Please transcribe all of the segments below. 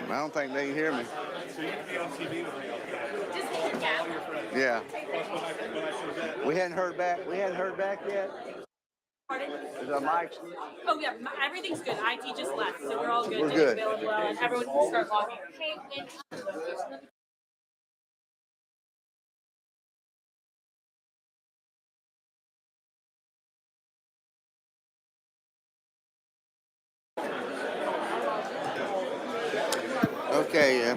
I don't think they can hear me. So you can be on TV with me all the time. Just hit your cap. All your friends. Yeah. Plus, when I say that, We hadn't heard back. We hadn't heard back yet. Pardon? Is our mics? Oh yeah, everything's good. IT just left, so we're all good. We're to good. Bill and well, and everyone can start logging. Hey, Okay. Yeah.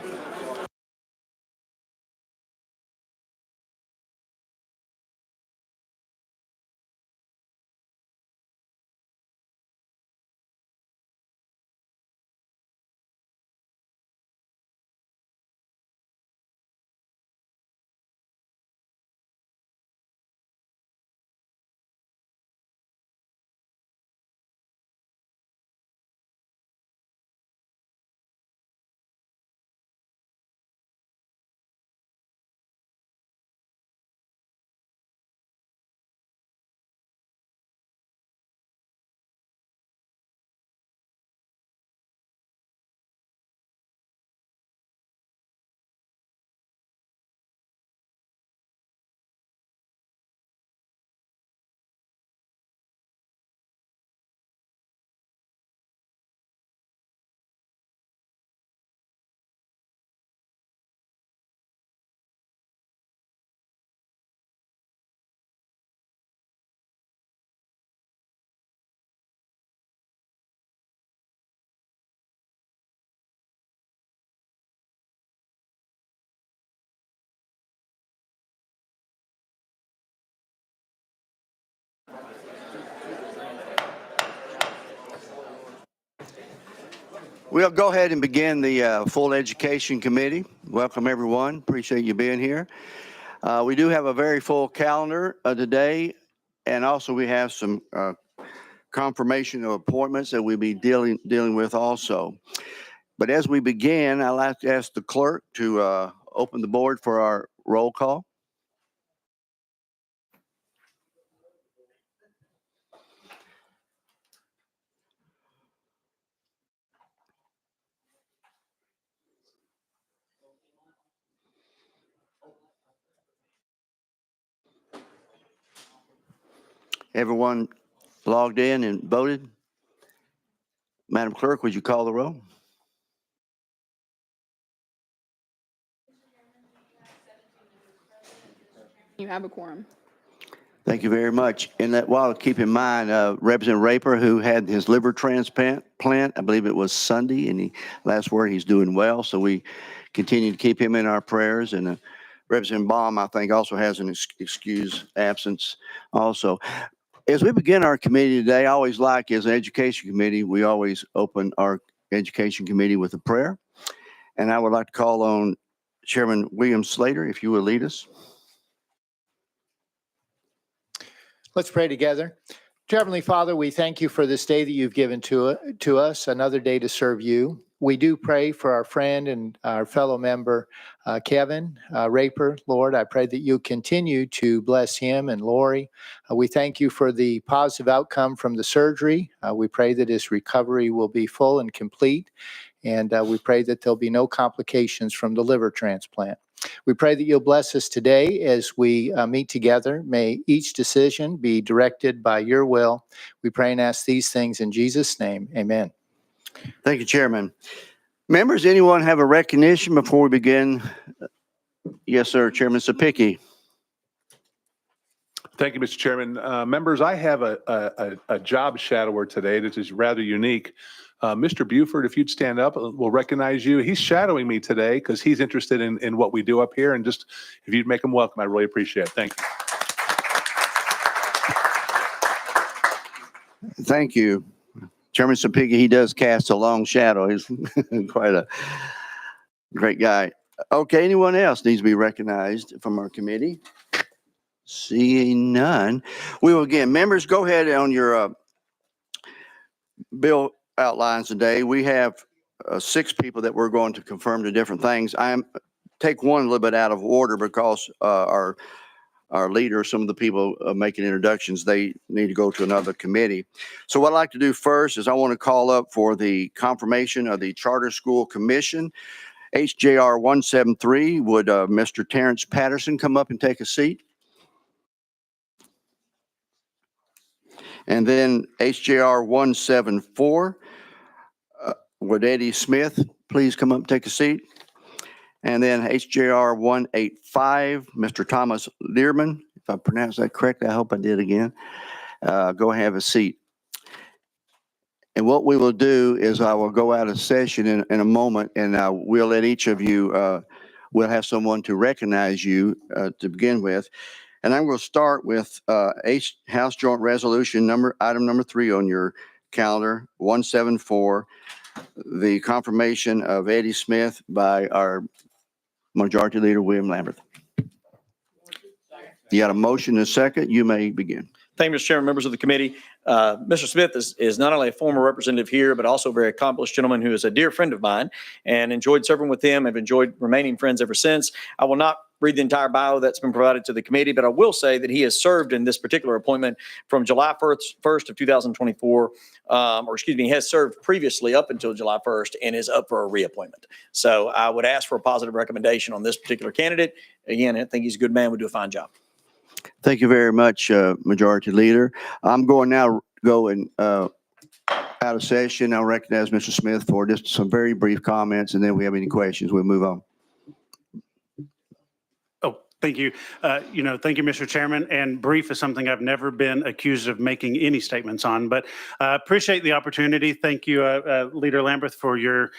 We'll go ahead and begin the full education committee. Welcome everyone. Appreciate you being here. We do have a very full calendar today, and also we have some confirmation of appointments that we'll be dealing with also. But as we begin, I'd like to ask the clerk to open the board for our roll call. Everyone logged in and voted? Madam Clerk, would you call the roll? You have a quorum. Thank you very much. And that while keep in mind, Representative Raper, who had his liver transplant, I believe it was Sunday, and last word, he's doing well. So we continue to keep him in our prayers. And Representative Baum, I think, also has an excused absence also. As we begin our committee today, I always like, as an education committee, we always open our education committee with a prayer. And I would like to call on Chairman William Slater, if you will lead us. Let's pray together. Dear Heavenly Father, we thank you for this day that you've given to us, another day to serve you. We do pray for our friend and our fellow member, Kevin Raper. Lord, I pray that you continue to bless him and Lori. We thank you for the positive outcome from the surgery. We pray that his recovery will be full and complete. And we pray that there'll be no complications from the liver transplant. We pray that you'll bless us today as we meet together. May each decision be directed by your will. We pray and ask these things in Jesus' name. Amen. Thank you, Chairman. Members, anyone have a recognition before we begin? Yes, sir. Chairman Sapicki. Thank you, Mr. Chairman. Members, I have a job shadower today that is rather unique. Mr. Buford, if you'd stand up, we'll recognize you. He's shadowing me today because he's interested in what we do up here. And just if you'd make him welcome, I really appreciate it. Thank you. Thank you. Chairman Sapicki, he does cast a long shadow. He's quite a great guy. Okay, anyone else needs to be recognized from our committee? Seeing none, we will again. Members, go ahead on your bill outlines today. We have 6 people that we're going to confirm to different things. Take one a little bit out of order because our our leader, some of the people making introductions, they need to go to another committee. So what I'd like to do first is I want to call up for the confirmation of the Charter School Commission. HJR 173, would Mr. Terrence Patterson come up and take a seat? And then HJR 174, would Eddie Smith please come up and take a seat? And then HJR 185, Mr. Thomas Learman, if I pronounced that correctly, I hope I did again. Go have a seat. And what we will do is I will go out of session in a moment, and we'll let each of you, we'll have someone to recognize you to begin with. And I'm going to start with House Joint Resolution item number 3 on your calendar, 174, the confirmation of Eddie Smith by our Majority Leader, William Lambert. You got a motion and a second. You may begin. Thank you, Mr. Chairman, members of the committee. Mr. Smith is not only a former representative here, but also a very accomplished gentleman who is a dear friend of mine and enjoyed serving with him. I've enjoyed remaining friends ever since. I will not read the entire bio that's been provided to the committee, but I will say that he has served in this particular appointment from July 1st of 2024, he has served previously up until July 1st and is up for a reappointment. So I would ask for a positive recommendation on this particular candidate. Again, I think he's a good man, would do a fine job. Thank you very much, Majority Leader. I'm going now out of session. I'll recognize Mr. Smith for just some very brief comments, and then if we have any questions, we'll move on. Thank you. Thank you, Mr. Chairman. And brief is something I've never been accused of making any statements on, but appreciate the opportunity. Thank you, Leader Lambert, for your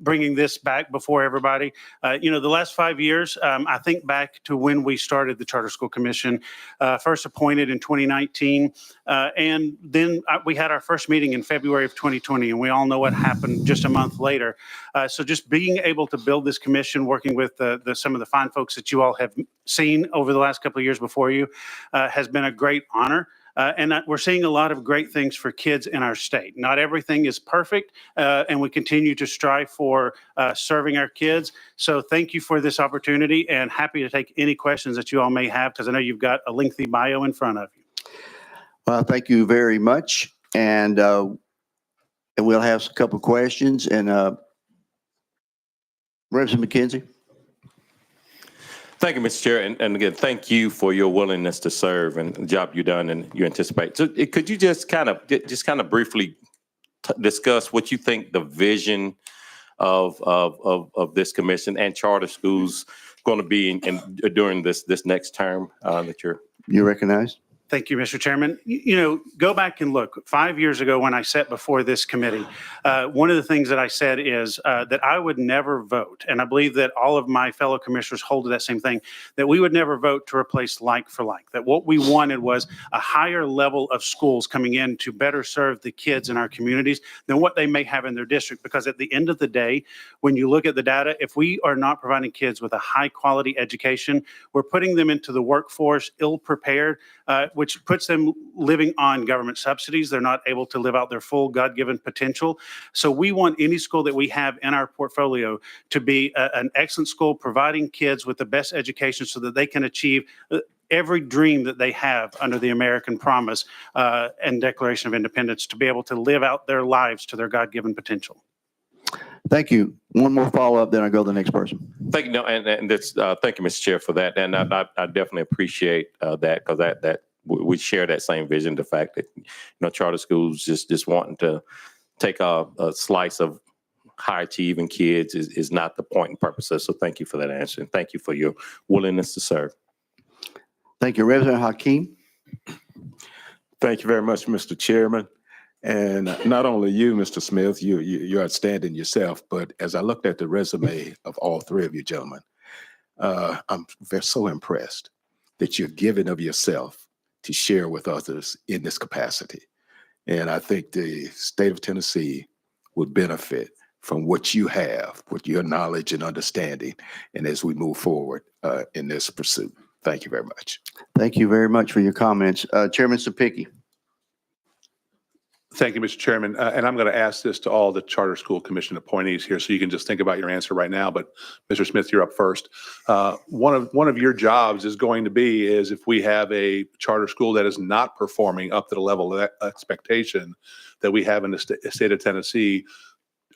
bringing this back before everybody. The last 5 years, I think back to when we started the Charter School Commission, first appointed in 2019, and then we had our first meeting in February of 2020, and we all know what happened just a month later. So just being able to build this commission, working with some of the fine folks that you all have seen over the last couple of years before you, has been a great honor. And we're seeing a lot of great things for kids in our state. Not everything is perfect, and we continue to strive for serving our kids. So thank you for this opportunity, and happy to take any questions that you all may have, because I know you've got a lengthy bio in front of you. Well, thank you very much. And we'll have a couple of questions. And Representative McKenzie. Thank you, Mr. Chair. And again, thank you for your willingness to serve and the job you've done and you anticipate. So could you just kind of briefly discuss what you think the vision of this commission and charter schools going to be during this next term that You recognize? Thank you, Mr. Chairman. Go back and look. 5 years ago when I sat before this committee, one of the things that I said is that I would never vote, and I believe that all of my fellow commissioners hold to that same thing, that we would never vote to replace like for like, that what we wanted was a higher level of schools coming in to better serve the kids in our communities than what they may have in their district. Because at the end of the day, when you look at the data, if we are not providing kids with a high quality education, we're putting them into the workforce ill prepared, which puts them living on government subsidies. They're not able to live out their full God-given potential. So we want any school that we have in our portfolio to be an excellent school, providing kids with the best education so that they can achieve every dream that they have under the American Promise and Declaration of Independence, to be able to live out their lives to their God-given potential. Thank you. One more follow-up, then I go to the next person. Thank you. No, and that's thank you, Mr. Chair, for that. And I definitely appreciate that, because that we share that same vision. The fact that charter schools just wanting to take a slice of high achieving kids is not the point and purpose. So thank you for that answer, and thank you for your willingness to serve. Thank you, Representative Hakeem. Thank you very much, Mr. Chairman. And not only you, Mr. Smith, you're outstanding yourself, but as I looked at the resume of all three of you gentlemen, I'm so impressed that you're giving of yourself to share with others in this capacity. And I think the state of Tennessee would benefit from what you have, with your knowledge and understanding, and as we move forward in this pursuit. Thank you very much. Thank you very much for your comments. Chairman Sapicki. Thank you, Mr. Chairman. And I'm going to ask this to all the Charter School Commission appointees here, so you can just think about your answer right now. But Mr. Smith, you're up first. One of your jobs is going to be is if we have a charter school that is not performing up to the level of expectation that we have in the state of Tennessee,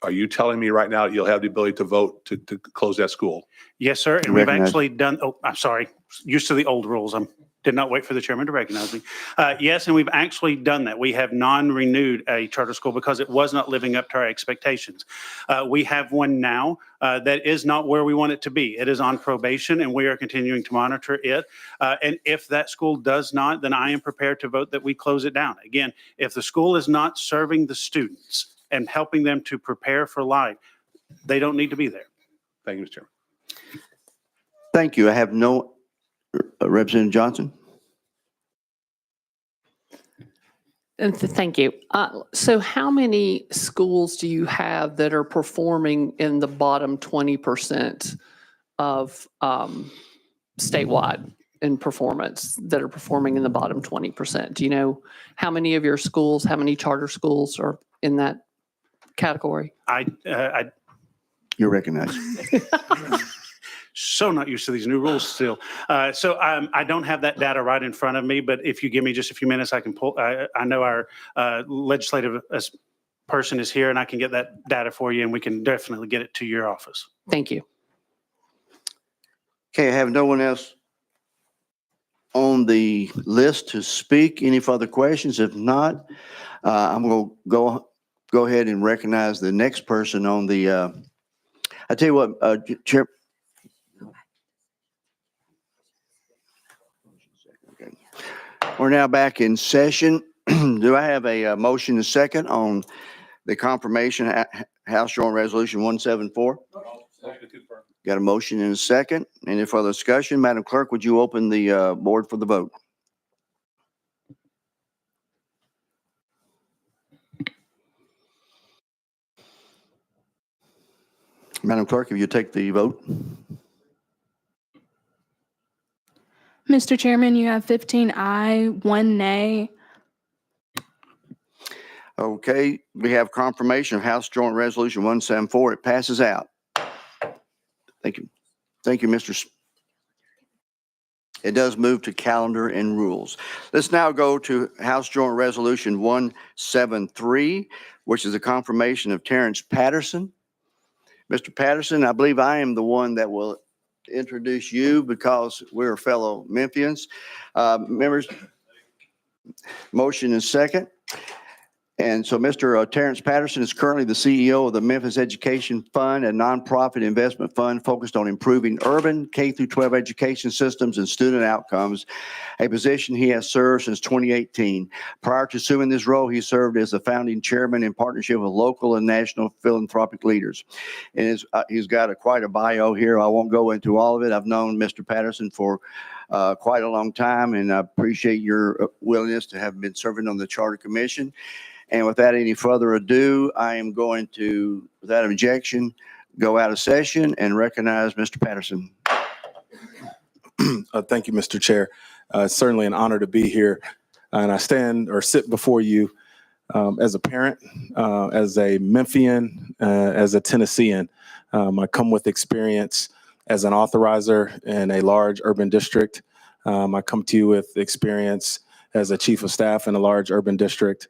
are you telling me right now that you'll have the ability to vote to close that school? Yes, sir. And we've Recognize. actually done, oh, I'm sorry, used to the old rules. Did not wait for the chairman to recognize me. Yes, and we've actually done that. We have non-renewed a charter school because it was not living up to our expectations. We have one now that is not where we want it to be. It is on probation, and we are continuing to monitor it. And if that school does not, then I am prepared to vote that we close it down. Again, if the school is not serving the students and helping them to prepare for life, they don't need to be there. Thank you, Mr. Chairman. Thank you. I have no, Representative Johnson. And thank you. So how many schools do you have that are performing in the bottom 20% of statewide in performance, that are performing in the bottom 20%? Do you know how many of your schools, how many charter schools are in that category? You're recognized. So not used to these new rules still. So I don't have that data right in front of me, but if you give me just a few minutes, I can pull, I know our legislative person is here and I can get that data for you and we can definitely get it to your office. Thank you. Okay, I have no one else on the list to speak. Any further questions? If not, I'm going to go ahead and recognize the next person on the, I tell you what, Chair. Okay. We're now back in session. Do I have a motion and second on the confirmation House Joint Resolution 174? Got a motion and a second. Any further discussion? Madam Clerk, would you open the board for the vote? Madam Clerk, if you take the vote. Mr. Chairman, you have 15 aye, 1 nay. Okay, we have confirmation of House Joint Resolution 174. It passes out. Thank you. Thank you, Mr. It does move to calendar and rules. Let's now go to House Joint Resolution 173, which is a confirmation of Terrence Patterson. Mr. Patterson, I believe I am the one that will introduce you because we're fellow Memphians. Members, motion is second. And so Mr. Terrence Patterson is currently the CEO of the Memphis Education Fund, a nonprofit investment fund focused on improving urban K-12 education systems and student outcomes, a position he has served since 2018. Prior to assuming this role, he served as the founding chairman in partnership with local and national philanthropic leaders. And he's got quite a bio here. I won't go into all of it. I've known Mr. Patterson for quite a long time, and I appreciate your willingness to have been serving on the Charter Commission. And without any further ado, I am going to, without objection, go out of session and recognize Mr. Patterson. Thank you, Mr. Chair. It's certainly an honor to be here. And I stand or sit before you as a parent, as a Memphian, as a Tennessean. I come with experience as an authorizer in a large urban district. I come to you with experience as a chief of staff in a large urban district.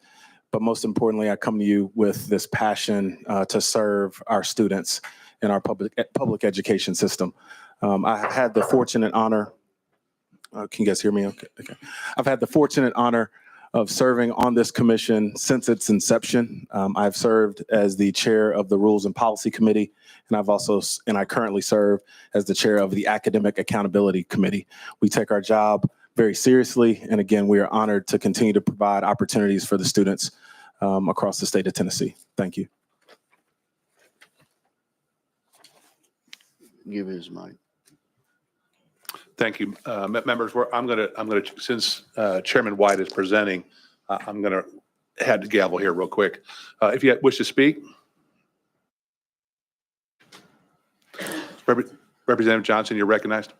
But most importantly, I come to you with this passion to serve our students in our public education system. I have had the fortunate honor, can you guys hear me? Okay. I've had the fortunate honor of serving on this commission since its inception. I've served as the chair of the Rules and Policy Committee, and I currently serve as the chair of the Academic Accountability Committee. We take our job very seriously, and again, we are honored to continue to provide opportunities for the students across the state of Tennessee. Thank you. Give his mic. Thank you, members. I'm gonna since Chairman White is presenting, I'm gonna head the gavel here real quick. If you wish to speak, Representative Johnson, you're recognized.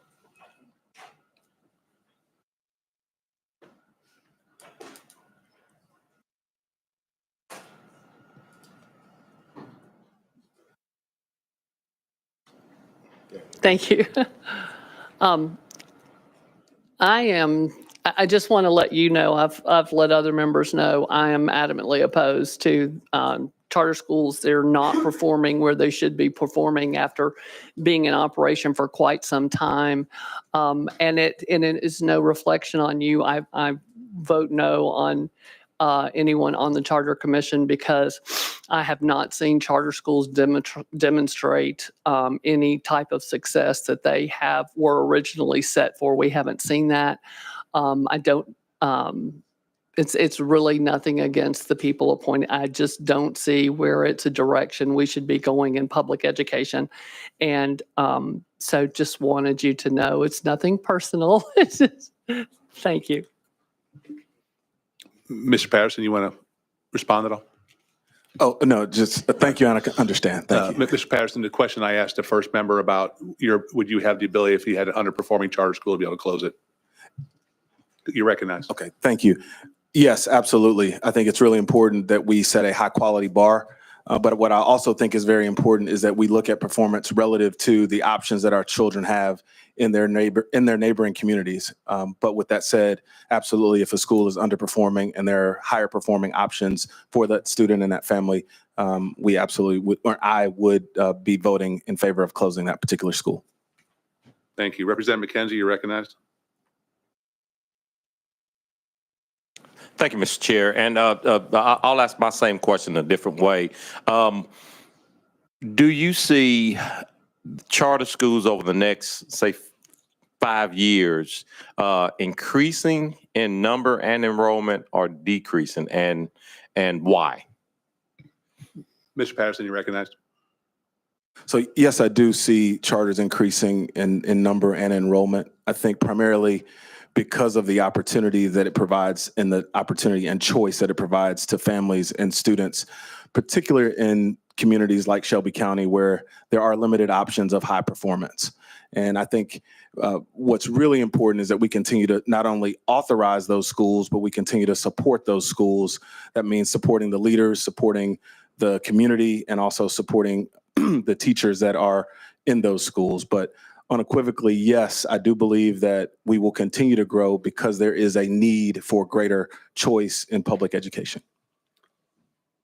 Thank you. I just want to let you know, I've let other members know, I am adamantly opposed to charter schools. They're not performing where they should be performing after being in operation for quite some time. And it is no reflection on you. I vote no on anyone on the Charter Commission because I have not seen charter schools demonstrate any type of success that they were originally set for. We haven't seen that. I don't. It's really nothing against the people appointed. I just don't see where it's a direction we should be going in public education, and so just wanted you to know it's nothing personal. It's just, thank you. Mr. Patterson, you want to respond at all? Oh, no, just thank you, and I understand. Thank you. Mr. Patterson, the question I asked the first member about would you have the ability if you had an underperforming charter school to be able to close it? You recognize? Okay, thank you. Yes, absolutely. I think it's really important that we set a high quality bar. But what I also think is very important is that we look at performance relative to the options that our children have in their neighboring communities. But with that said, absolutely, if a school is underperforming and there are higher performing options for that student and that family, we absolutely would, or I would be voting in favor of closing that particular school. Thank you. Representative McKenzie, you're recognized. Thank you, Mr. Chair. And I'll ask my same question a different way. Do you see charter schools over the next, say, 5 years increasing in number and enrollment or decreasing, and why? Mr. Patterson, you're recognized. So yes, I do see charters increasing in number and enrollment. I think primarily because of the opportunity that it provides and the opportunity and choice that it provides to families and students, particularly in communities like Shelby County, where there are limited options of high performance. And I think what's really important is that we continue to not only authorize those schools, but we continue to support those schools. That means supporting the leaders, supporting the community, and also supporting the teachers that are in those schools. But unequivocally, yes, I do believe that we will continue to grow because there is a need for greater choice in public education.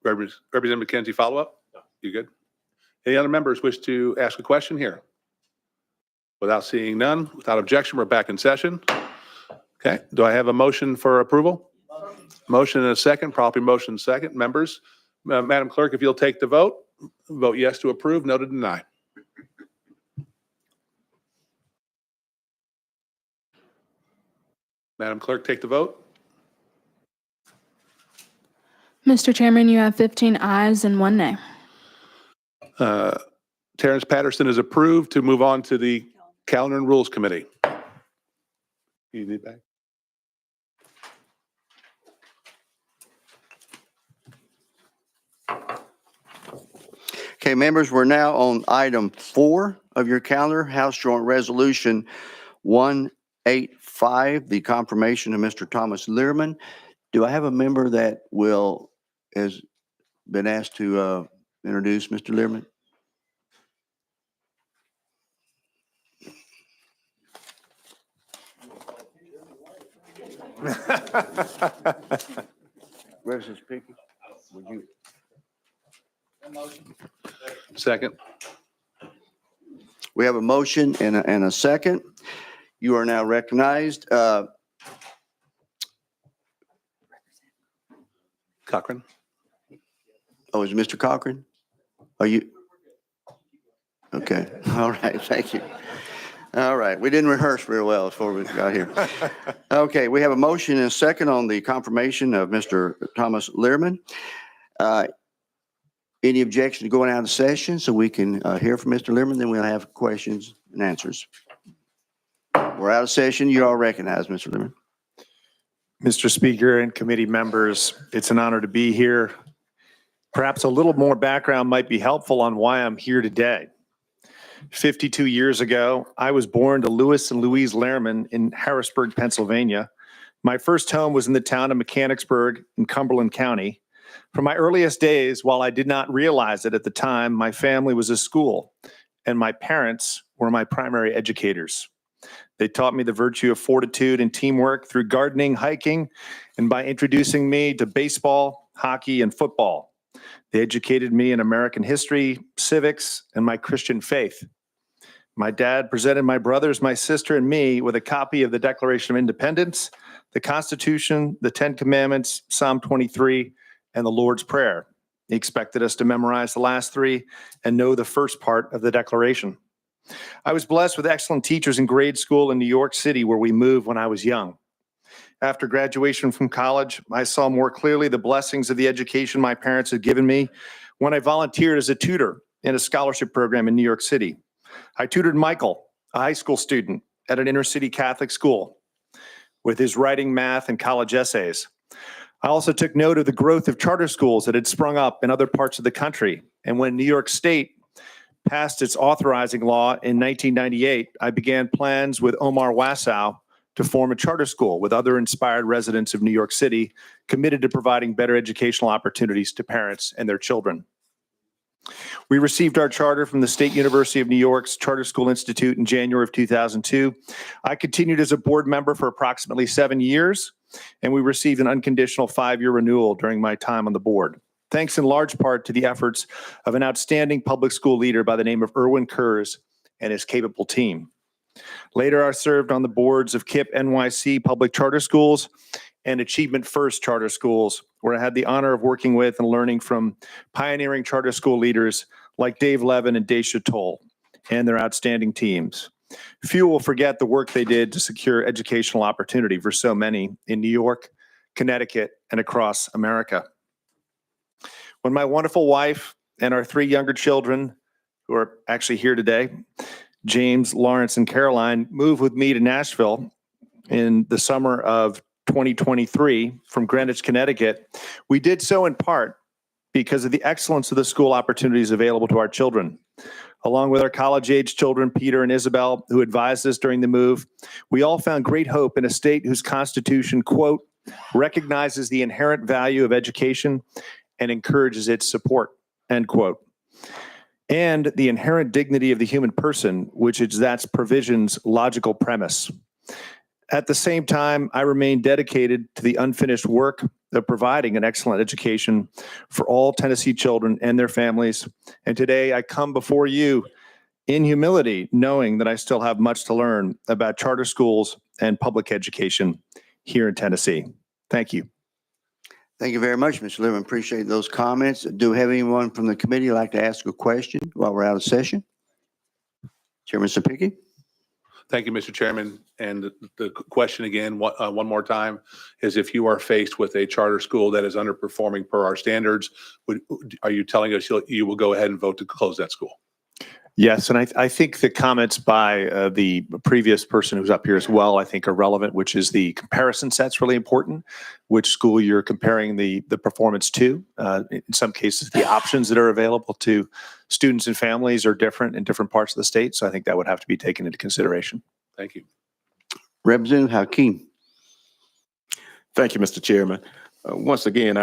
Representative McKenzie, follow up? No. You good? Any other members wish to ask a question here? Without seeing none, without objection, we're back in session. Okay. Do I have a motion for approval? Motion and a second, properly motion second. Members, Madam Clerk, if you'll take the vote. Vote yes to approve, no to deny. Madam Clerk, take the vote. Mr. Chairman, you have 15 ayes and 1 nay. Terrence Patterson is approved to move on to the Calendar and Rules Committee. You need that? Okay, members, we're now on item 4 of your calendar, House Joint Resolution 185, the confirmation of Mr. Thomas Learman. Do I have a member that has been asked to introduce Mr. Learman? Representative Pickett, would you? Second. We have a motion and a second. You are now recognized. Cochran. Oh, is Mr. Cochran? Are you? Okay. All right. Thank you. All right. We didn't rehearse very well before we got here. Okay. We have a motion and a second on the confirmation of Mr. Thomas Learman. Any objection to going out of session so we can hear from Mr. Learman? Then we'll have questions and answers. We're out of session. You all recognize Mr. Learman. Mr. Speaker and committee members, it's an honor to be here. Perhaps a little more background might be helpful on why I'm here today. 52 years ago, I was born to Louis and Louise Lehrman in Harrisburg, Pennsylvania. My first home was in the town of Mechanicsburg in Cumberland County. From my earliest days, while I did not realize it at the time, my family was a school. and my parents were my primary educators. They taught me the virtue of fortitude and teamwork through gardening, hiking, and by introducing me to baseball, hockey, and football. They educated me in American history, civics, and my Christian faith. My dad presented my brothers, my sister, and me with a copy of the Declaration of Independence, the Constitution, the Ten Commandments, Psalm 23, and the Lord's Prayer. He expected us to memorize the last three and know the first part of the Declaration. I was blessed with excellent teachers in grade school in New York City, where we moved when I was young. After graduation from college, I saw more clearly the blessings of the education my parents had given me when I volunteered as a tutor in a scholarship program in New York City. I tutored Michael, a high school student at an inner city Catholic school, with his writing, math, and college essays. I also took note of the growth of charter schools that had sprung up in other parts of the country. And when New York State passed its authorizing law in 1998, I began plans with Omar Wassow to form a charter school with other inspired residents of New York City committed to providing better educational opportunities to parents and their children. We received our charter from the State University of New York's Charter School Institute in January of 2002. I continued as a board member for approximately 7 years, and we received an unconditional 5-year renewal during my time on the board, thanks in large part to the efforts of an outstanding public school leader by the name of Erwin Kurz and his capable team. Later, I served on the boards of KIPP NYC Public Charter Schools and Achievement First Charter Schools, where I had the honor of working with and learning from pioneering charter school leaders like Dave Levin and Daisha Toll and their outstanding teams. Few will forget the work they did to secure educational opportunity for so many in New York, Connecticut, and across America. When my wonderful wife and our 3 younger children, who are actually here today, James, Lawrence, and Caroline, moved with me to Nashville in the summer of 2023 from Greenwich, Connecticut, we did so in part because of the excellence of the school opportunities available to our children. Along with our college-age children, Peter and Isabel, who advised us during the move, we all found great hope in a state whose constitution, quote, recognizes the inherent value of education and encourages its support, end quote, and the inherent dignity of the human person, which is that provision's logical premise. At the same time, I remain dedicated to the unfinished work of providing an excellent education for all Tennessee children and their families. And today I come before you in humility, knowing that I still have much to learn about charter schools and public education here in Tennessee. Thank you. Thank you very much, Mr. Levin. Appreciate those comments. Do we have anyone from the committee like to ask a question while we're out of session? Chairman Sapicki? Thank you, Mr. Chairman. And the question again, one more time, is if you are faced with a charter school that is underperforming per our standards, are you telling us you will go ahead and vote to close that school? Yes, and I think the comments by the previous person who's up here as well, I think are relevant, which is the comparison set's really important, which school you're comparing the performance to. In some cases, the options that are available to students and families are different in different parts of the state. So I think that would have to be taken into consideration. Thank you. Representative Hakeem. Thank you, Mr. Chairman. Once again,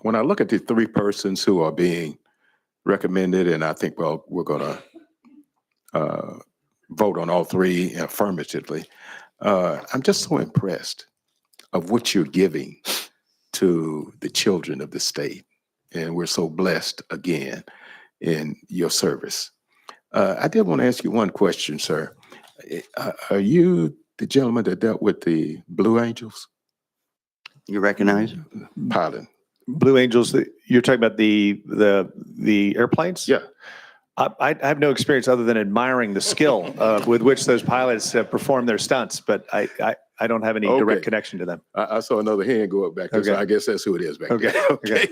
when I look at the 3 persons who are being recommended, and I think, well, we're going to vote on all 3 affirmatively. I'm just so impressed of what you're giving to the children of the state. And we're so blessed again in your service. I did want to ask you one question, sir. Are you the gentleman that dealt with the Blue Angels? You recognize? Pardon. Blue Angels, you're talking about the airplanes? Yeah. I have no experience other than admiring the skill with which those pilots perform their stunts, but I don't have any direct connection to them. I saw another hand go up back there, so I guess that's who it is back there. Okay.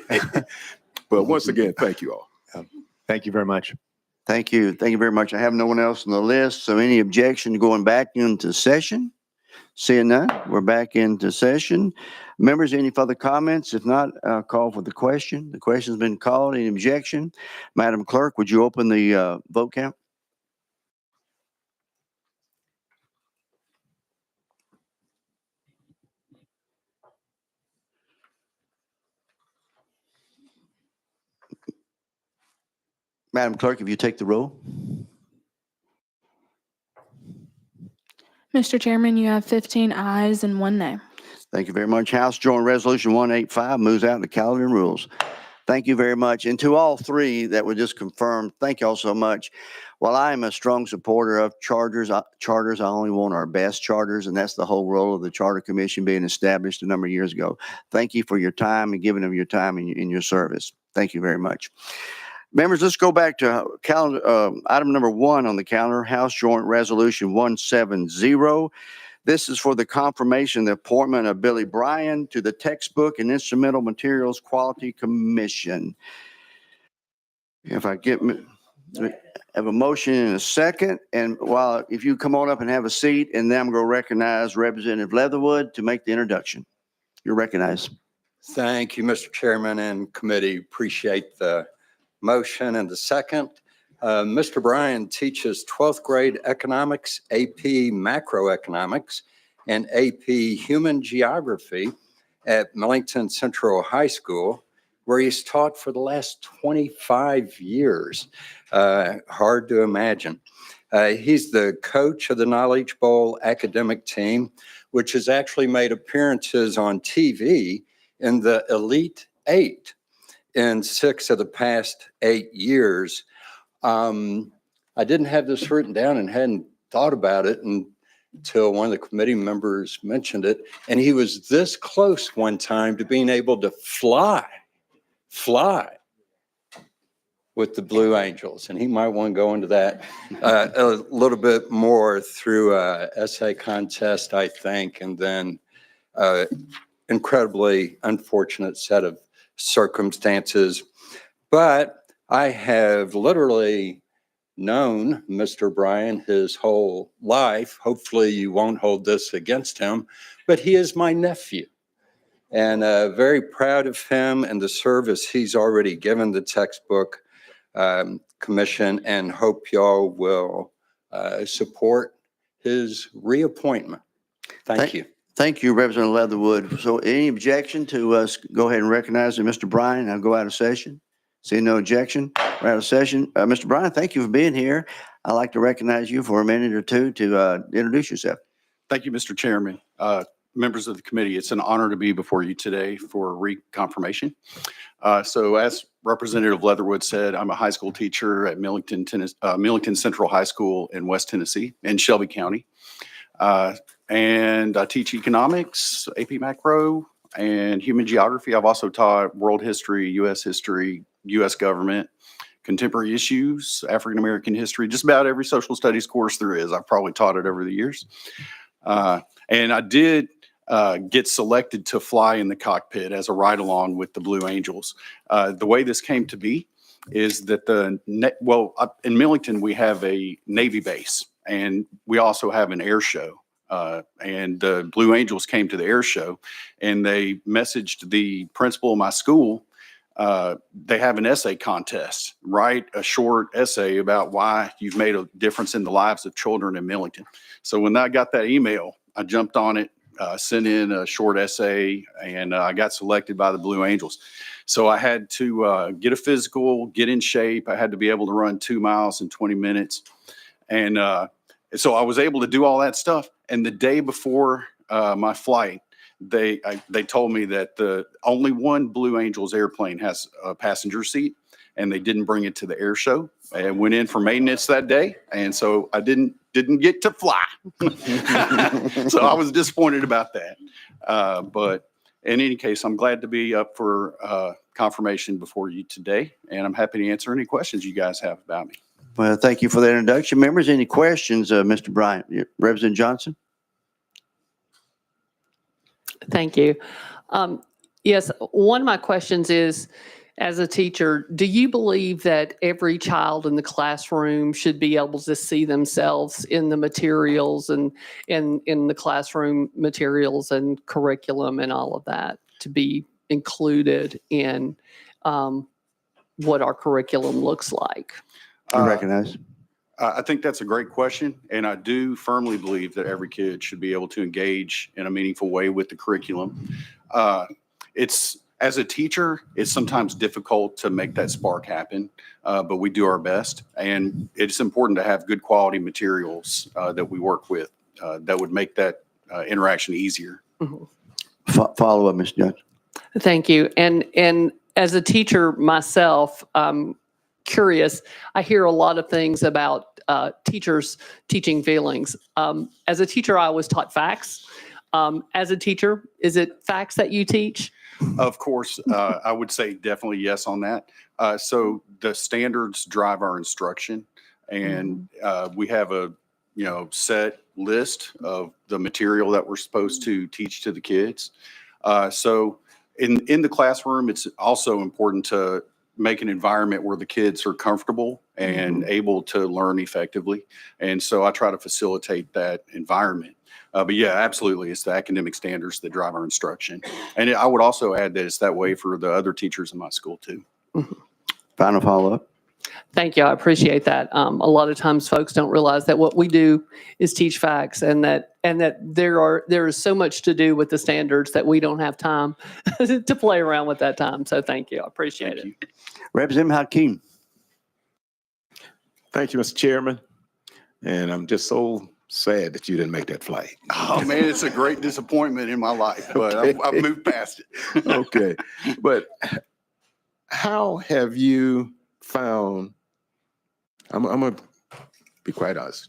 But once again, thank you all. Thank you very much. Thank you. Thank you very much. I have no one else on the list. So any objection to going back into session? Seeing none, we're back into session. Members, any further comments? If not, I'll call for the question. The question's been called. Any objection? Madam Clerk, would you open the vote count? Madam Clerk, if you take the roll. Mr. Chairman, you have 15 ayes and 1 nay. Thank you very much. House Joint Resolution 185 moves out the calendar and rules. Thank you very much. And to all three that were just confirmed, thank you all so much. While I am a strong supporter of charters, I only want our best charters, and that's the whole role of the Charter Commission being established a number of years ago. Thank you for your time and giving of your time in your service. Thank you very much. Members, let's go back to calendar, item number 1 on the calendar, House Joint Resolution 170. This is for the confirmation of the appointment of Billy Bryan to the Textbook and Instrumental Materials Quality Commission. If I have a motion and a second, and if you come on up and have a seat, and then I'm going to recognize Representative Leatherwood to make the introduction. You're recognized. Thank you, Mr. Chairman and committee. Appreciate the motion and the second. Mr. Bryan teaches 12th grade economics, AP macroeconomics, and AP human geography at Millington Central High School, where he's taught for the last 25 years. Hard to imagine. He's the coach of the Knowledge Bowl academic team, which has actually made appearances on TV in the Elite Eight in 6 of the past 8 years. I didn't have this written down and hadn't thought about it until one of the committee members mentioned it. And he was this close one time to being able to fly with the Blue Angels. And he might want to go into that a little bit more through a essay contest, I think, and then incredibly unfortunate set of circumstances. But I have literally known Mr. Bryan his whole life. Hopefully you won't hold this against him, but he is my nephew. And very proud of him and the service he's already given the Textbook Commission, and hope y'all will support his reappointment. Thank you. Thank you, Representative Leatherwood. So any objection to us go ahead and recognize Mr. Bryan? I'll go out of session. See no objection. We're out of session. Mr. Bryan, thank you for being here. I'd like to recognize you for a minute or two to introduce yourself. Thank you, Mr. Chairman. Members of the committee, it's an honor to be before you today for reconfirmation. So as Representative Leatherwood said, I'm a high school teacher at Millington Central High School in West Tennessee in Shelby County. And I teach economics, AP macro, and human geography. I've also taught world history, U.S. government, contemporary issues, African-American history, just about every social studies course there is. I've probably taught it over the years. And I did get selected to fly in the cockpit as a ride-along with the Blue Angels. The way this came to be is that in Millington, we have a Navy base, and we also have an air show. And the Blue Angels came to the air show, and they messaged the principal of my school. They have an essay contest. Write a short essay about why you've made a difference in the lives of children in Millington. So when I got that email, I jumped on it, sent in a short essay, and I got selected by the Blue Angels. So I had to get a physical, get in shape. I had to be able to run 2 miles in 20 minutes. And so I was able to do all that stuff. And the day before my flight, they told me that the only one Blue Angels airplane has a passenger seat, and they didn't bring it to the air show. I went in for maintenance that day, and so I didn't get to fly. So I was disappointed about that. But in any case, I'm glad to be up for confirmation before you today, and I'm happy to answer any questions you guys have about me. Well, thank you for that introduction. Members, any questions, Mr. Bryan? Representative Johnson? Thank you. Yes, one of my questions is, as a teacher, do you believe that every child in the classroom should be able to see themselves in the materials and in the classroom materials and curriculum and all of that to be included in what our curriculum looks like? You recognize? I think that's a great question, and I do firmly believe that every kid should be able to engage in a meaningful way with the curriculum. As a teacher, it's sometimes difficult to make that spark happen, but we do our best, and it's important to have good quality materials that we work with. that would make that interaction easier. Follow up, Ms. Jones. Thank you. And as a teacher myself, curious, I hear a lot of things about teachers teaching feelings. As a teacher, I was taught facts. As a teacher, is it facts that you teach? Of course, I would say definitely yes on that. So the standards drive our instruction, and we have a set list of the material that we're supposed to teach to the kids. So in the classroom, it's also important to make an environment where the kids are comfortable and able to learn effectively. And so I try to facilitate that environment. But yeah, absolutely, it's the academic standards that drive our instruction. And I would also add that it's that way for the other teachers in my school too. Final follow-up. Thank you. I appreciate that. A lot of times folks don't realize that what we do is teach facts, and that there is so much to do with the standards that we don't have time to play around with that time. So thank you. I appreciate it. Representative Hakeem. Thank you, Mr. Chairman. And I'm just so sad that you didn't make that flight. Oh man, it's a great disappointment in my life, but Okay. I've moved past it. Okay, but how have you found, I'm going to be quite honest,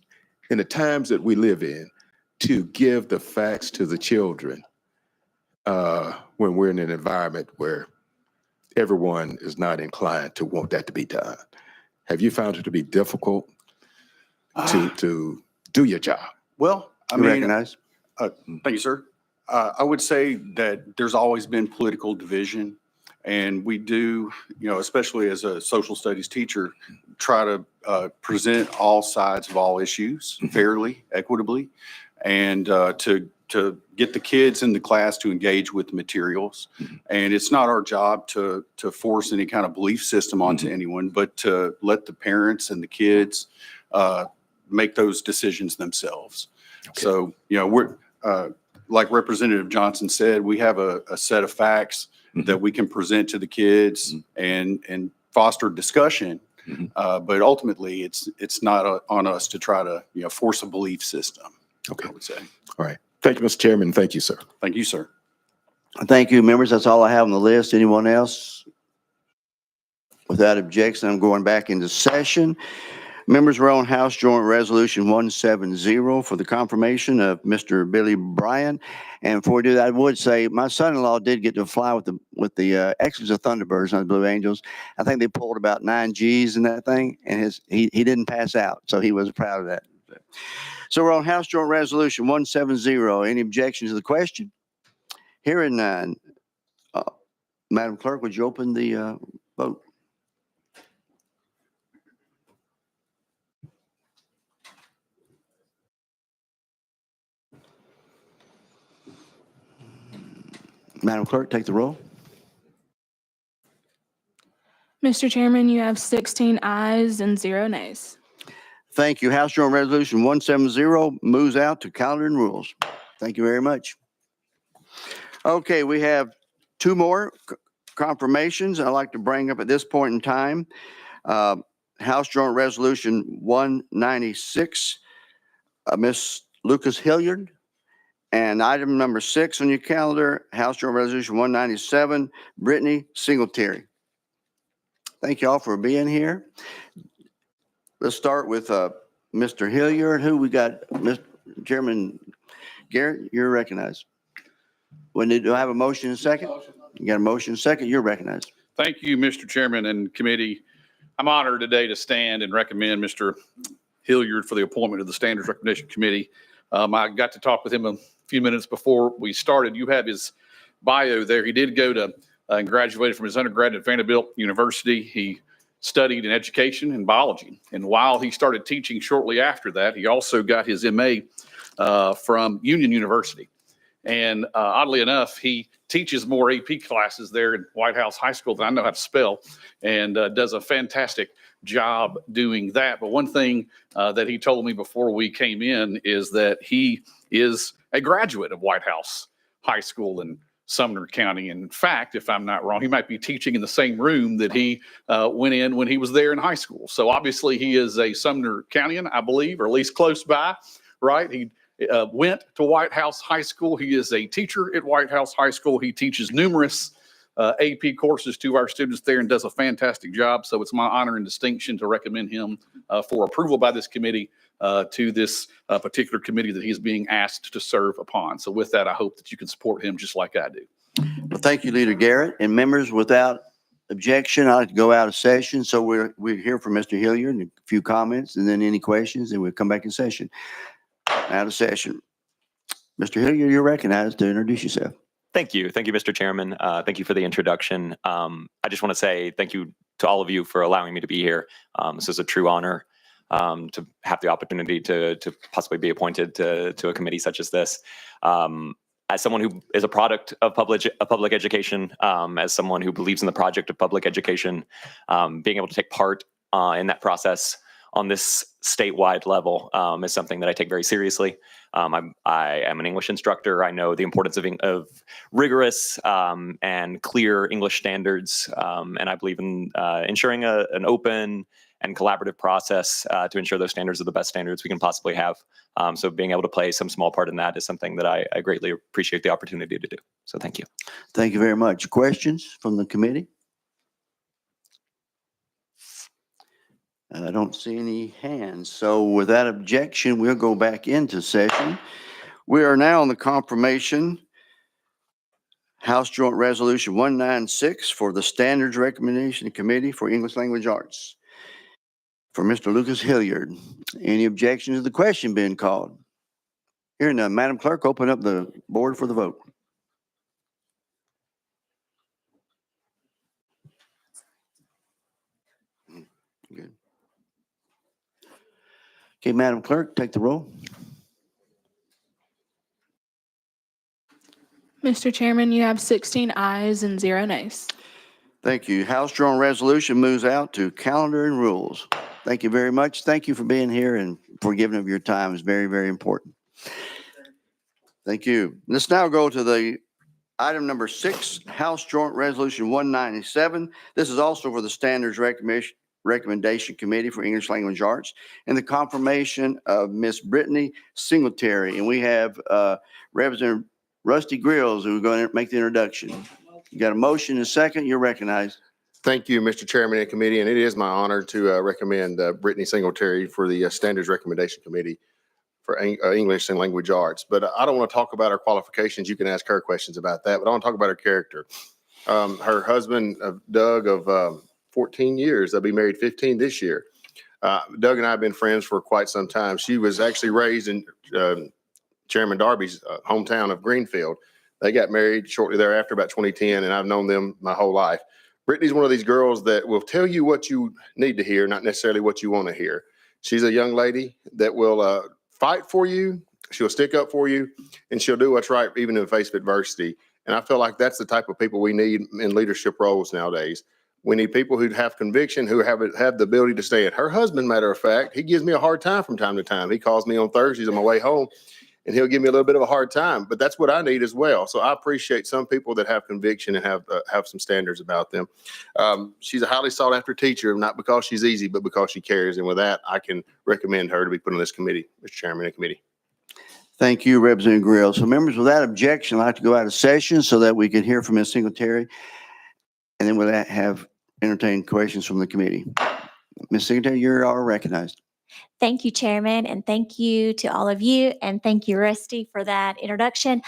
in the times that we live in, to give the facts to the children when we're in an environment where everyone is not inclined to want that to be done? Have you found it to be difficult to do your job? Well, I You mean, recognize? thank you, sir. I would say that there's always been political division, and we do, especially as a social studies teacher, try to present all sides of all issues fairly, equitably, and to get the kids in the class to engage with the materials. And it's not our job to force any kind of belief system onto anyone, but to let the parents and the kids make those decisions themselves. Okay. So, we're, like Representative Johnson said, we have a set of facts that we can present to the kids and foster discussion. But ultimately, it's not on us to try to, force a belief system. Okay. I would say. All right. Thank you, Mr. Chairman. Thank you, sir. Thank you, sir. Thank you, members. That's all I have on the list. Anyone else? Without objection, I'm going back into session. Members, we're on House Joint Resolution 170 for the confirmation of Mr. Billy Bryan. And before we do that, I would say my son-in-law did get to fly with the X's of Thunderbirds on the Blue Angels. I think they pulled about 9 Gs in that thing, and he didn't pass out, so he was proud of that. So we're on House Joint Resolution 170. Any objections to the question? Hearing none. Madam Clerk, would you open the vote? Madam Clerk, take the roll. Mr. Chairman, you have 16 ayes and 0 nays. Thank you. House Joint Resolution 170 moves out to calendar and rules. Thank you very much. Okay, we have two more confirmations I'd like to bring up at this point in time. House Joint Resolution 196, Ms. Lucas Hilliard. And item number 6 on your calendar, House Joint Resolution 197, Brittany Singletary. Thank you all for being here. Let's start with Mr. Hilliard. Who we got? Mr. Chairman Garrett, you're recognized. Do I have a motion and a second? You got a motion and a second, you're recognized. Thank you, Mr. Chairman and committee. I'm honored today to stand and recommend Mr. Hilliard for the appointment of the Standards Recognition Committee. I got to talk with him a few minutes before we started. You have his bio there. He did go to and graduated from his undergrad at Vanderbilt University. He studied in education and biology. And while he started teaching shortly after that, he also got his MA from Union University. And oddly enough, he teaches more AP classes there in White House High School than I know how to spell, and does a fantastic job doing that. But one thing that he told me before we came in is that he is a graduate of White House High School in Sumner County. In fact, if I'm not wrong, he might be teaching in the same room that he went in when he was there in high school. So obviously he is a Sumner Countyan, I believe, or at least close by, right? He went to White House High School. He is a teacher at White House High School. He teaches numerous AP courses to our students there and does a fantastic job. So it's my honor and distinction to recommend him for approval by this committee to this particular committee that he's being asked to serve upon. So with that, I hope that you can support him just like I do. Well, thank you, Leader Garrett. And members, without objection, I'd like to go out of session. So we're here for Mr. Hilliard and a few comments and then any questions, and we'll come back in session. Out of session. Mr. Hilliard, you're recognized to introduce yourself. Thank you. Thank you, Mr. Chairman. Thank you for the introduction. I just want to say thank you to all of you for allowing me to be here. This is a true honor to have the opportunity to possibly be appointed to a committee such as this. As someone who is a product of public education, as someone who believes in the project of public education, being able to take part in that process on this statewide level is something that I take very seriously. I am an English instructor. I know the importance of rigorous and clear English standards, and I believe in ensuring an open and collaborative process to ensure those standards are the best standards we can possibly have. So being able to play some small part in that is something that I greatly appreciate the opportunity to do. So thank you. Thank you very much. Questions from the committee? I don't see any hands. So without objection, we'll go back into session. We are now on the confirmation House Joint Resolution 196 for the Standards Recommendation Committee for English Language Arts. For Mr. Lucas Hilliard, any objection to the question being called? Hearing none, Madam Clerk, open up the board for the vote. Good. Okay, Madam Clerk, take the roll. Mr. Chairman, you have 16 ayes and 0 nays. Thank you. House Joint Resolution moves out to calendar and rules. Thank you very much. Thank you for being here and for giving of your time. It's very, very important. Thank you. Let's now go to the item number 6, House Joint Resolution 197. This is also for the Standards Recommendation Committee for English Language Arts and the confirmation of Miss Brittany Singletary. And we have Representative Rusty Grills who are going to make the introduction. You got a motion and a second. You're recognized. Thank you, Mr. Chairman and committee, and it is my honor to recommend Brittany Singletary for the Standards Recommendation Committee for English and Language Arts. But I don't want to talk about her qualifications. You can ask her questions about that, but I want to talk about her character. Her husband, Doug, of 14 years, they'll be married 15 this year. Doug and I have been friends for quite some time. She was actually raised in Chairman Darby's hometown of Greenfield. They got married shortly thereafter, about 2010, and I've known them my whole life. Brittany's one of these girls that will tell you what you need to hear, not necessarily what you want to hear. She's a young lady that will fight for you. She'll stick up for you, and she'll do what's right, even in the face of adversity. And I feel like that's the type of people we need in leadership roles nowadays. We need people who have conviction, who have the ability to stand. Her husband, matter of fact, he gives me a hard time from time to time. He calls me on Thursdays on my way home, and he'll give me a little bit of a hard time, but that's what I need as well. So I appreciate some people that have conviction and have some standards about them. She's a highly sought after teacher, not because she's easy, but because she cares. And with that, I can recommend her to be put on this committee, Mr. Chairman and committee. Thank you, Representative Grill. So members, without objection, I'd like to go out of session so that we can hear from Ms. Singletary. And then we'll have entertained questions from the committee. Ms. Singletary, you're all recognized. Thank you, Chairman, and thank you to all of you, and thank you, Rusty, for that introduction.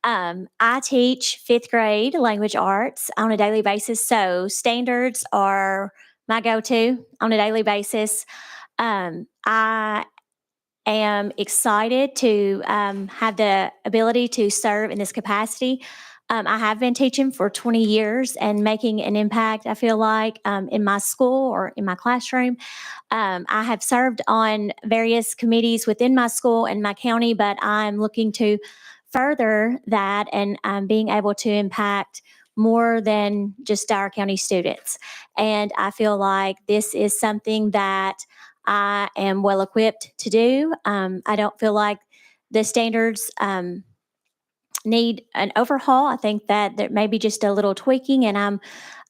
I teach 5th grade language arts on a daily basis, so standards are my go-to on a daily basis. I am excited to have the ability to serve in this capacity. I have been teaching for 20 years and making an impact, I feel like, in my school or in my classroom. I have served on various committees within my school and my county, but I'm looking to further that and being able to impact more than just our county students. And I feel like this is something that I am well equipped to do. I don't feel like the standards need an overhaul. I think that there may be just a little tweaking, and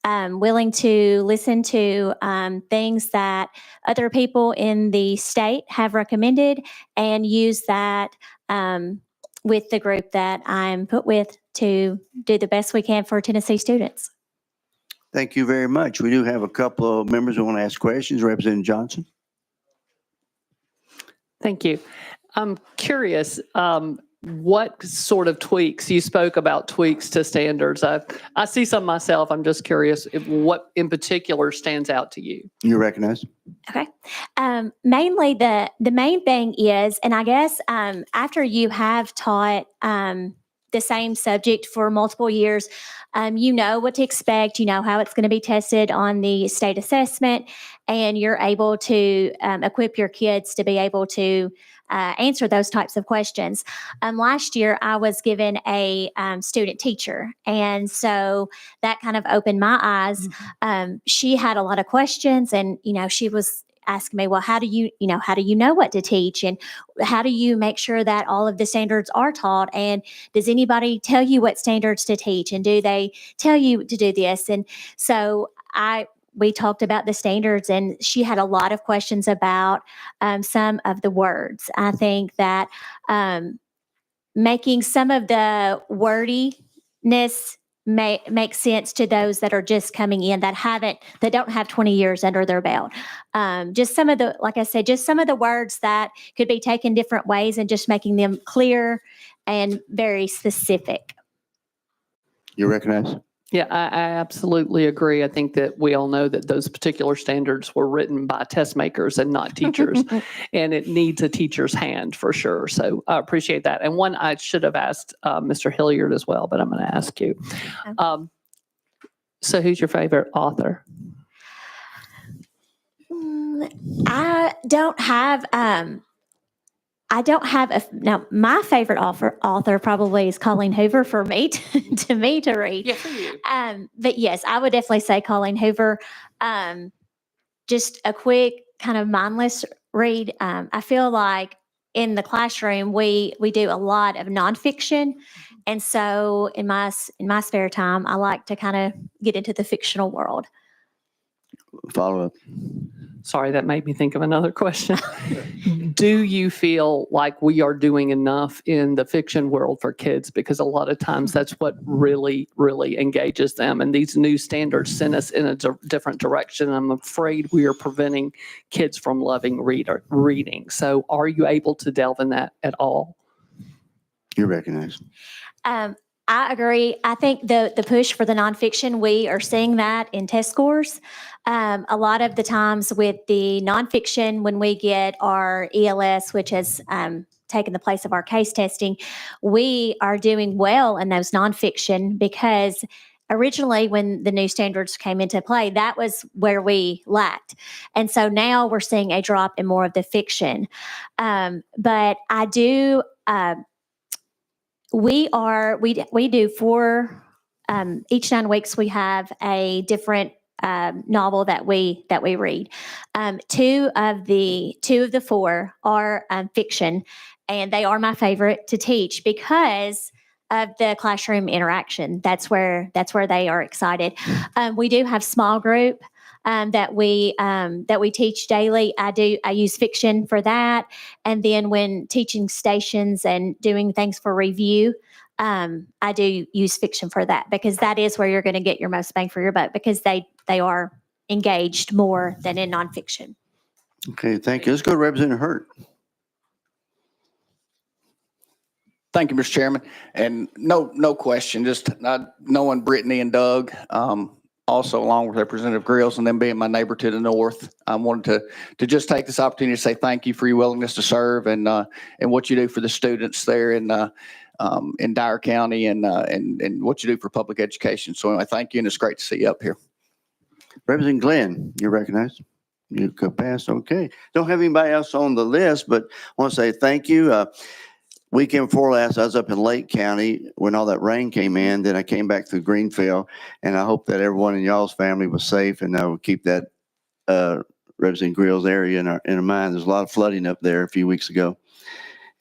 I'm willing to listen to things that other people in the state have recommended and use that with the group that I'm put with to do the best we can for Tennessee students. Thank you very much. We do have a couple of members who want to ask questions. Representative Johnson. Thank you. I'm curious, what sort of tweaks, you spoke about tweaks to standards. I see some myself. I'm just curious what in particular stands out to you. You recognize? Okay. Mainly the main thing is, and I guess after you have taught the same subject for multiple years, you know what to expect, you know how it's going to be tested on the state assessment, and you're able to equip your kids to be able to answer those types of questions. Last year, I was given a student teacher, and so that kind of opened my eyes. She had a lot of questions, and she was asking me, well, how do you know what to teach, and how do you make sure that all of the standards are taught, and does anybody tell you what standards to teach, and do they tell you to do this? And so we talked about the standards, and she had a lot of questions about some of the words. I think that making some of the wordiness make sense to those that are just coming in that don't have 20 years under their belt. Just some of the, like I said, just some of the words that could be taken different ways, and just making them clear and very specific. You recognize? Yeah, I absolutely agree. I think that we all know that those particular standards were written by test makers and not teachers, and it needs a teacher's hand for sure. So I appreciate that. And one I should have asked Mr. Hilliard as well, but I'm going to ask you. So who's your favorite author? I don't have now. My favorite author probably is Colleen Hoover for me to read. Yeah, for you. But yes, I would definitely say Colleen Hoover. Just a quick kind of mindless read. I feel like in the classroom we do a lot of nonfiction, and so in my spare time, I like to kind of get into the fictional world. Follow up. Sorry, that made me think of another question. Do you feel like we are doing enough in the fiction world for kids? Because a lot of times that's what really, really engages them. And these new standards send us in a different direction. I'm afraid we are preventing kids from loving reading. So are you able to delve in that at all? You recognize? I agree. I think the push for the nonfiction, we are seeing that in test scores. A lot of the times with the nonfiction, when we get our ELS, which has taken the place of our case testing, we are doing well in those nonfiction, because originally when the new standards came into play, that was where we lacked. And so now we're seeing a drop in more of the fiction. But I do... We do for each 9 weeks we have a different novel that we read. Two of the 4 are fiction, and they are my favorite to teach because of the classroom interaction. That's where they are excited. We do have small group that we teach daily. I use fiction for that, and then when teaching stations and doing things for review, I do use fiction for that, because that is where you're going to get your most bang for your buck, because they are engaged more than in nonfiction. Okay, thank you. Let's go to Representative Hurt. Thank you, Mr. Chairman. And no question, just knowing Brittany and Doug, also along with Representative Grills and them being my neighbor to the north, I wanted to just take this opportunity to say thank you for your willingness to serve and what you do for the students there in Dyer County and what you do for public education. So anyway, thank you, and it's great to see you up here. Representative Glenn, you're recognized. You could pass. Okay. Don't have anybody else on the list, but I want to say thank you. Weekend before last, I was up in Lake County when all that rain came in. Then I came back through Greenfield, and I hope that everyone in y'all's family was safe, and I will keep that Representative Grills area in our mind. There's a lot of flooding up there a few weeks ago.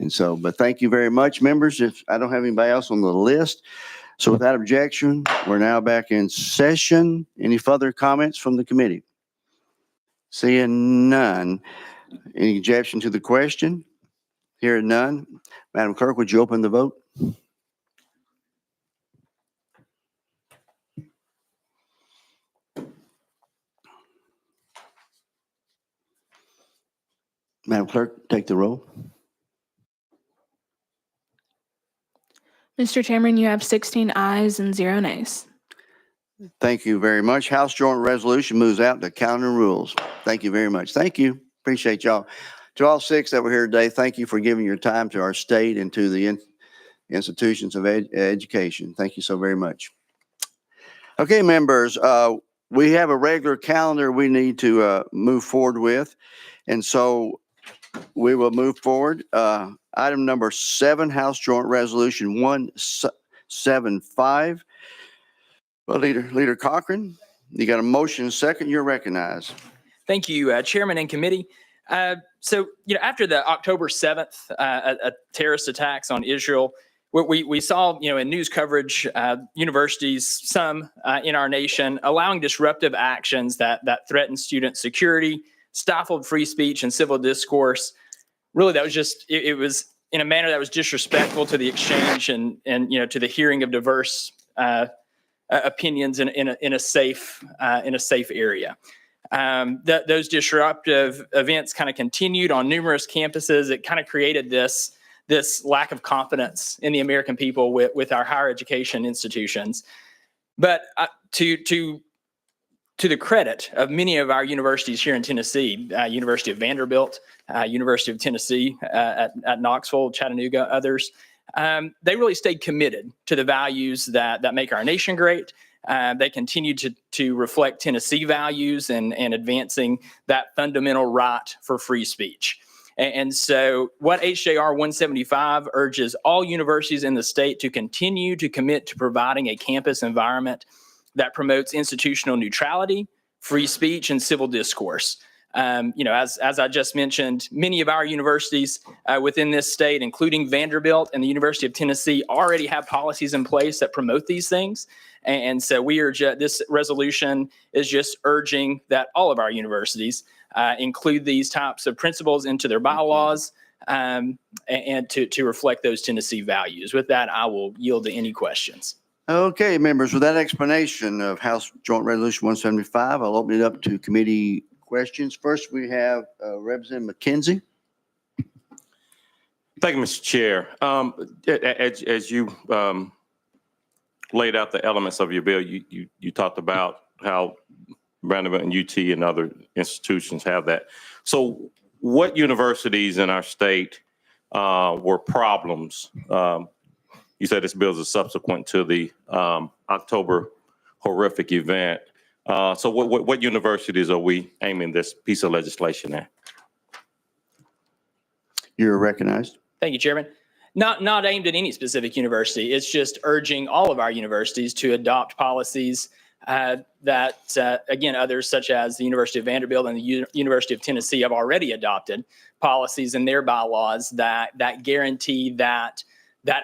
And so, but thank you very much, members. If I don't have anybody else on the list, so without objection, we're now back in session. Any further comments from the committee? Seeing none. Any objection to the question? Hearing none. Madam Clerk, would you open the vote? Madam Clerk, take the roll. Mr. Chairman, you have 16 ayes and 0 nays. Thank you very much. House Joint Resolution moves out to calendar rules. Thank you very much. Thank you. Appreciate y'all. To all 6 that were here today, thank you for giving your time to our state and to the institutions of education. Thank you so very much. Okay, members, we have a regular calendar we need to move forward with. And so we will move forward. Item number 7, House Joint Resolution 175. Well, Leader Cochran, you got a motion second. You're recognized. Thank you, Chairman and committee. So, after the October 7th terrorist attacks on Israel, we saw, in news coverage, universities, some in our nation, allowing disruptive actions that threatened student security, stifled free speech and civil discourse. Really, that was just, it was in a manner that was disrespectful to the exchange and to the hearing of diverse opinions in a safe area. Those disruptive events kind of continued on numerous campuses. It kind of created this lack of confidence in the American people with our higher education institutions. But to the credit of many of our universities here in Tennessee, University of Vanderbilt, University of Tennessee at Knoxville, Chattanooga, others, they really stayed committed to the values that make our nation great. They continue to reflect Tennessee values and advancing that fundamental right for free speech. And so what HJR 175 urges all universities in the state to continue to commit to providing a campus environment that promotes institutional neutrality, free speech, and civil discourse. As I just mentioned, many of our universities within this state, including Vanderbilt and the University of Tennessee, already have policies in place that promote these things. And so this resolution is just urging that all of our universities include these types of principles into their bylaws and to reflect those Tennessee values. With that, I will yield to any questions. Okay, members, with that explanation of House Joint Resolution 175, I'll open it up to committee questions. First, we have Representative McKenzie. Thank you, Mr. Chair. As you laid out the elements of your bill, you talked about how Vanderbilt and UT and other institutions have that. So what universities in our state were problems? You said this bill is subsequent to the October horrific event. So what universities are we aiming this piece of legislation at? You're recognized. Thank you, Chairman. Not aimed at any specific university. It's just urging all of our universities to adopt policies that, again, others such as the University of Vanderbilt and the University of Tennessee have already adopted policies in their bylaws that guarantee that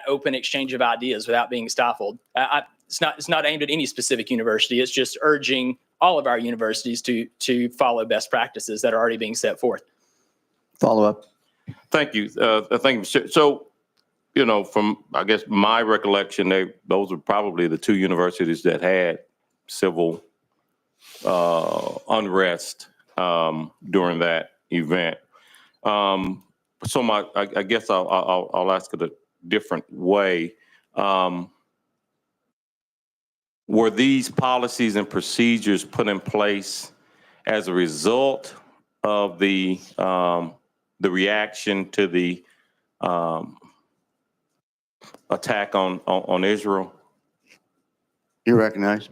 open exchange of ideas without being stifled. It's not aimed at any specific university. It's just urging all of our universities to follow best practices that are already being set forth. Follow up. Thank you. Thank you. So, from, I guess, my recollection, those were probably the 2 universities that had civil unrest during that event. So I guess I'll ask it a different way. Were these policies and procedures put in place as a result of the reaction to the attack on Israel? You're recognized.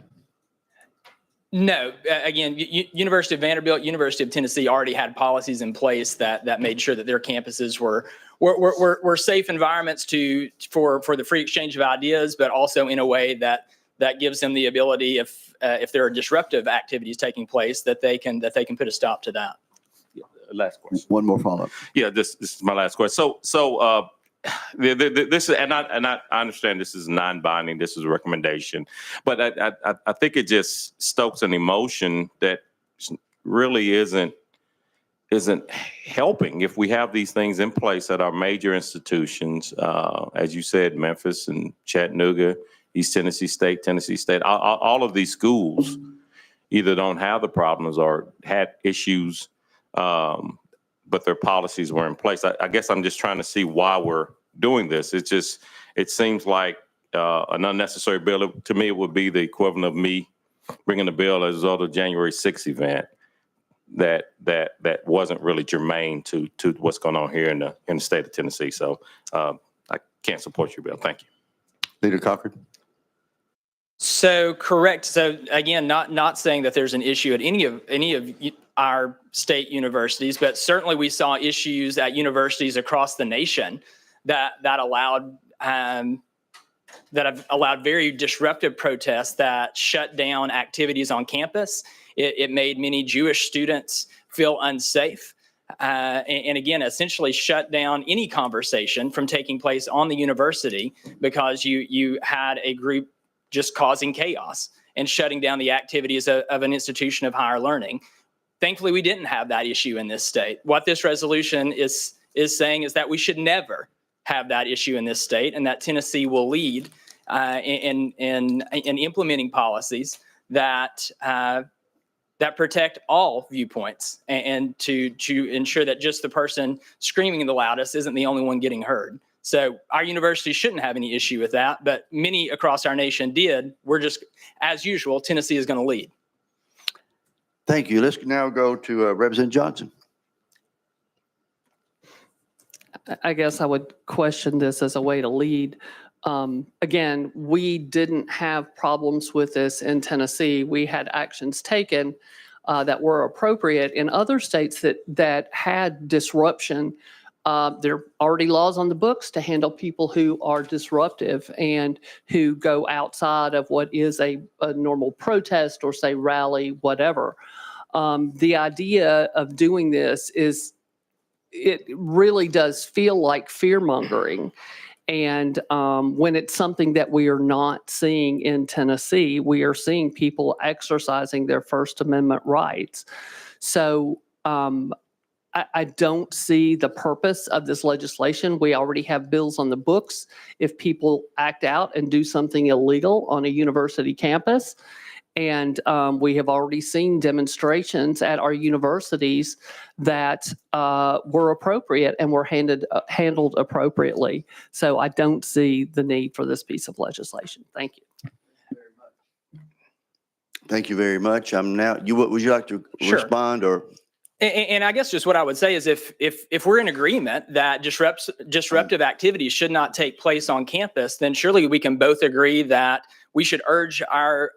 No, again, University of Vanderbilt, University of Tennessee already had policies in place that made sure that their campuses were safe environments for the free exchange of ideas, but also in a way that gives them the ability, if there are disruptive activities taking place, that they can put a stop to that. Last question. One more follow-up. Yeah, this is my last question. So this is, and I understand this is non-binding. This is a recommendation, but I think it just stokes an emotion that really isn't isn't helping if we have these things in place at our major institutions, as you said, Memphis and Chattanooga, East Tennessee State, all of these schools either don't have the problems or had issues, but their policies were in place. I guess I'm just trying to see why we're doing this. It seems like an unnecessary bill. To me, it would be the equivalent of me bringing a bill as a result of January 6th event that wasn't really germane to what's going on here in the state of Tennessee. So I can't support your bill. Thank you. Leader Cochran. So correct. So again, not saying that there's an issue at any of our state universities, but certainly we saw issues at universities across the nation that have allowed very disruptive protests that shut down activities on campus. It made many Jewish students feel unsafe. And again, essentially shut down any conversation from taking place on the university because you had a group just causing chaos and shutting down the activities of an institution of higher learning. Thankfully, we didn't have that issue in this state. What this resolution is saying is that we should never have that issue in this state, and that Tennessee will lead in implementing policies that protect all viewpoints and to ensure that just the person screaming the loudest isn't the only one getting heard. So our university shouldn't have any issue with that, but many across our nation did. We're just, as usual, Tennessee is going to lead. Thank you. Let's now go to Representative Johnson. I guess I would question this as a way to lead. Again, we didn't have problems with this in Tennessee. We had actions taken that were appropriate. In other states that had disruption, there are already laws on the books to handle people who are disruptive and who go outside of what is a normal protest or say rally, whatever. The idea of doing this it really does feel like fear mongering. And when it's something that we are not seeing in Tennessee, we are seeing people exercising their First Amendment rights. So I don't see the purpose of this legislation. We already have bills on the books. If people act out and do something illegal on a university campus, and we have already seen demonstrations at our universities that were appropriate and were handled appropriately. So I don't see the need for this piece of legislation. Thank you. Thank you very much. Would you like to Sure. respond or? And I guess just what I would say is if we're in agreement that disruptive activities should not take place on campus, then surely we can both agree that we should urge our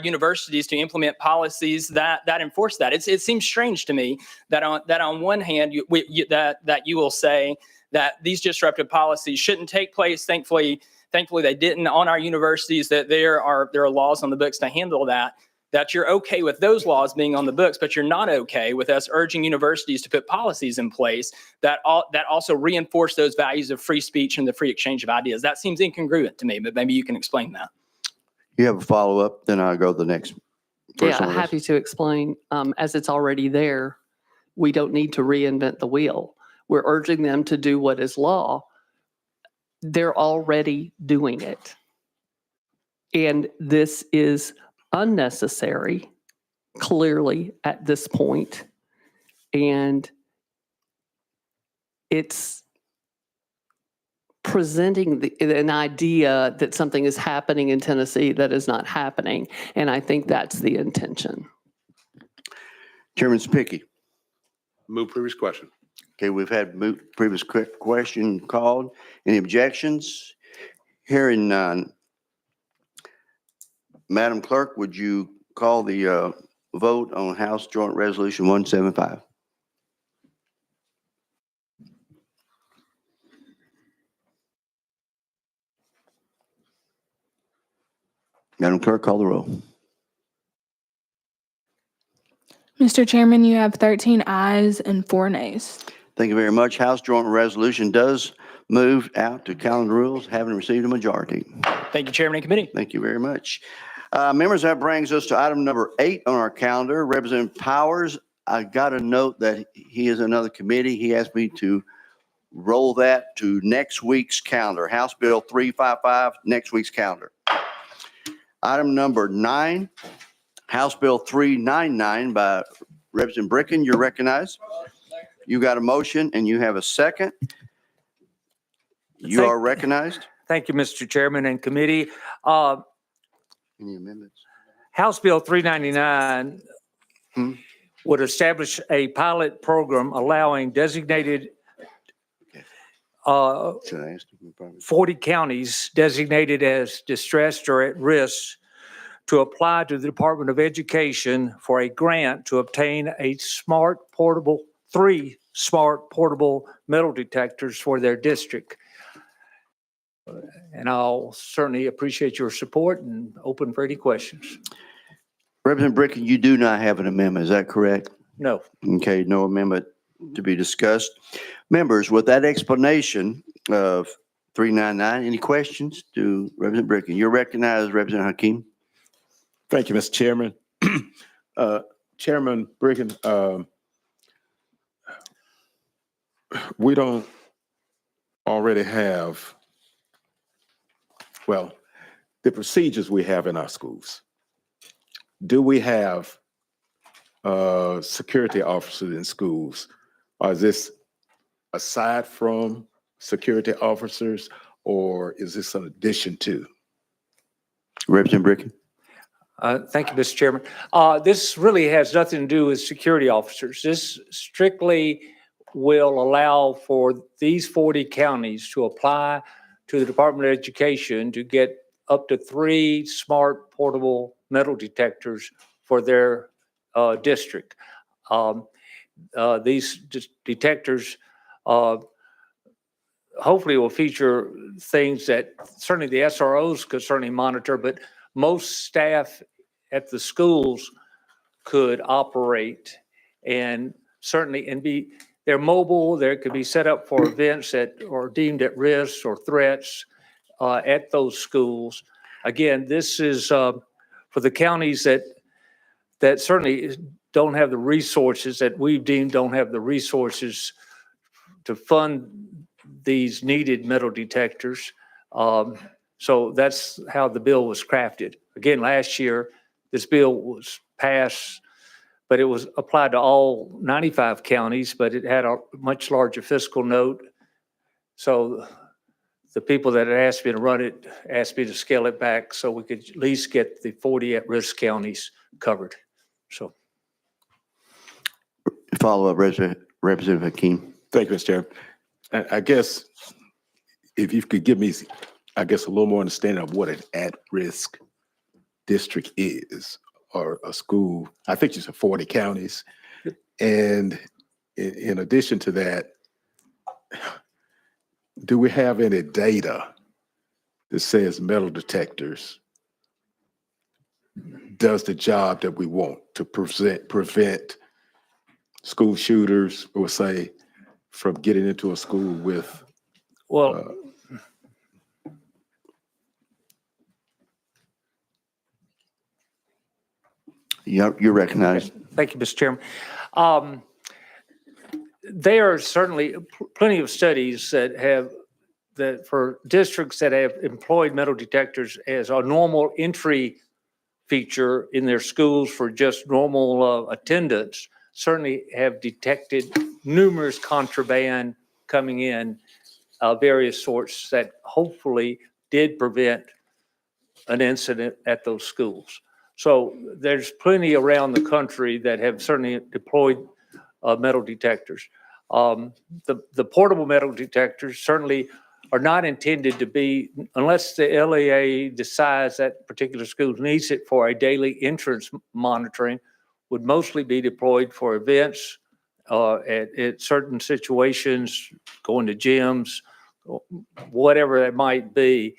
universities to implement policies that enforce that. It seems strange to me that on one hand that you will say that these disruptive policies shouldn't take place. Thankfully they didn't on our universities. That there are laws on the books to handle that. That you're okay with those laws being on the books, but you're not okay with us urging universities to put policies in place that also reinforce those values of free speech and the free exchange of ideas. That seems incongruent to me, but maybe you can explain that. You have a follow-up, then I'll go to the next person. Yeah, on the list. happy to explain. As it's already there, we don't need to reinvent the wheel. We're urging them to do what is law. They're already doing it. And this is unnecessary, clearly, at this point. And it's presenting an idea that something is happening in Tennessee that is not happening. And I think that's the intention. Chairman Spicky. Move previous question. Okay, we've had previous question called. Any objections? Hearing none. Madam Clerk, would you call the vote on House Joint Resolution 175? Madam Clerk, call the roll. Mr. Chairman, you have 13 ayes and 4 nays. Thank you very much. House Joint Resolution does move out to calendar rules, having received a majority. Thank you, Chairman and Committee. Thank you very much. Members, that brings us to item number 8 on our calendar. Representative Powers, I got a note that he is another committee. He asked me to roll that to next week's calendar. House Bill 355, next week's calendar. Item number 9, House Bill 399 by Representative Bricken. You're recognized. You got a motion and you have a second. You are recognized. Thank you, Mr. Chairman and committee. Any amendments? House Bill 399 would establish a pilot program allowing designated Should I ask you? 40 counties designated as distressed or at risk to apply to the Department of Education for a grant to obtain three smart portable metal detectors for their district. And I'll certainly appreciate your support and open for any questions. Representative Bricken, you do not have an amendment, is that correct? No. Okay, no amendment to be discussed. Members, with that explanation of 399, any questions to Representative Bricken? You're recognized, Representative Hakeem. Thank you, Mr. Chairman. Chairman Bricken, we don't already have, well, the procedures we have in our schools. Do we have security officers in schools? Or is this aside from security officers, or is this an addition to? Representative Bricken. Thank you, Mr. Chairman. This really has nothing to do with security officers. This strictly will allow for these 40 counties to apply to the Department of Education to get up to 3 smart portable metal detectors for their district. These detectors hopefully will feature things that certainly the SROs could certainly monitor, but most staff at the schools could operate and certainly they're mobile. They could be set up for events that are deemed at risk or threats at those schools. Again, this is for the counties that certainly don't have the resources that we've deemed don't have the resources to fund these needed metal detectors. So that's how the bill was crafted. Again, last year, this bill was passed, but it was applied to all 95 counties, but it had a much larger fiscal note. So the people that had asked me to run it asked me to scale it back so we could at least get the 40 at-risk counties covered. So. Follow up, Representative Hakeem. Thank you, Mr. Chairman. I guess if you could give me, a little more understanding of what an at-risk district is, or a school. I think you said 40 counties. And in addition to that, do we have any data that says metal detectors does the job that we want to prevent school shooters, or say, from getting into a school with? Well, you're recognized. Thank you, Mr. Chairman. There are certainly plenty of studies that for districts that have employed metal detectors as a normal entry feature in their schools for just normal attendance, certainly have detected numerous contraband coming in various sorts that hopefully did prevent an incident at those schools. So there's plenty around the country that have certainly deployed metal detectors. The portable metal detectors certainly are not intended to be, unless the LEA decides that particular school needs it for a daily entrance monitoring, would mostly be deployed for events at certain situations, going to gyms, whatever that might be.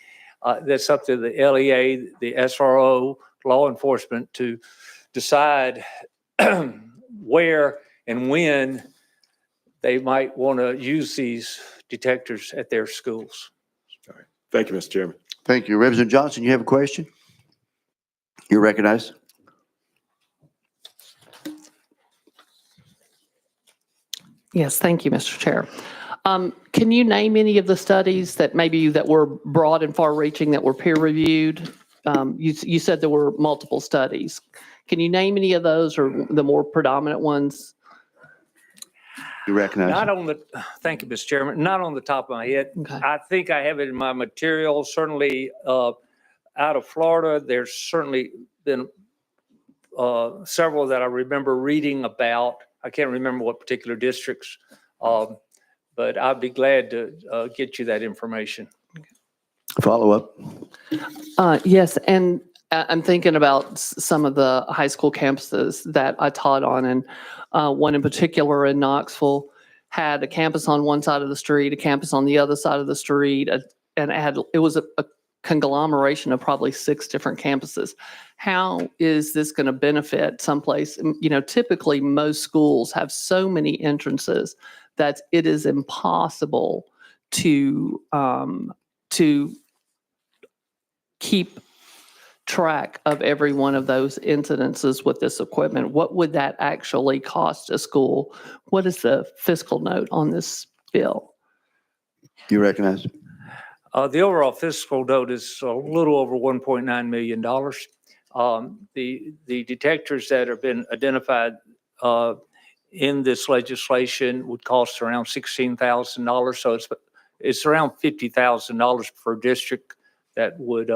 That's up to the LEA, the SRO, law enforcement to decide where and when they might want to use these detectors at their schools. All right. Thank you, Mr. Chairman. Thank you. Representative Johnson, you have a question? You're recognized. Yes, thank you, Mr. Chair. Can you name any of the studies that maybe that were broad and far-reaching that were peer-reviewed? You said there were multiple studies. Can you name any of those or the more predominant ones? You recognize? Thank you, Mr. Chairman. Not on the top of my head. Okay. I think I have it in my materials, certainly out of Florida. There's certainly been several that I remember reading about. I can't remember what particular districts, but I'd be glad to get you that information. Follow up. Yes, and I'm thinking about some of the high school campuses that I taught on, and one in particular in Knoxville had a campus on one side of the street, a campus on the other side of the street, and it was a conglomeration of probably 6 different campuses. How is this going to benefit someplace? You know, typically most schools have so many entrances that it is impossible to keep track of every one of those incidences with this equipment. What would that actually cost a school? What is the fiscal note on this bill? You recognize? The overall fiscal note is a little over $1.9 million. The detectors that have been identified in this legislation would cost around $16,000. So it's around $50,000 per district that would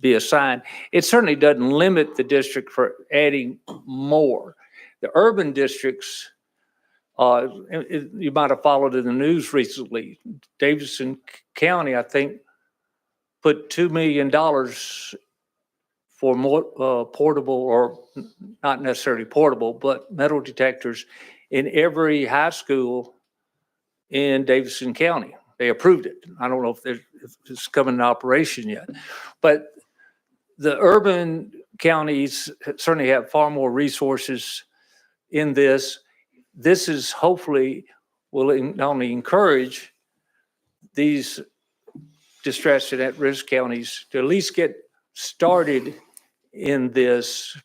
be assigned. It certainly doesn't limit the district for adding more. The urban districts, you might have followed in the news recently, Davidson County, I think, put $2 million for more portable, or not necessarily portable, but metal detectors in every high school in Davidson County. They approved it. I don't know if it's coming in operation yet, but the urban counties certainly have far more resources in this. This is hopefully will not only encourage these distressed and at-risk counties to at least get started in this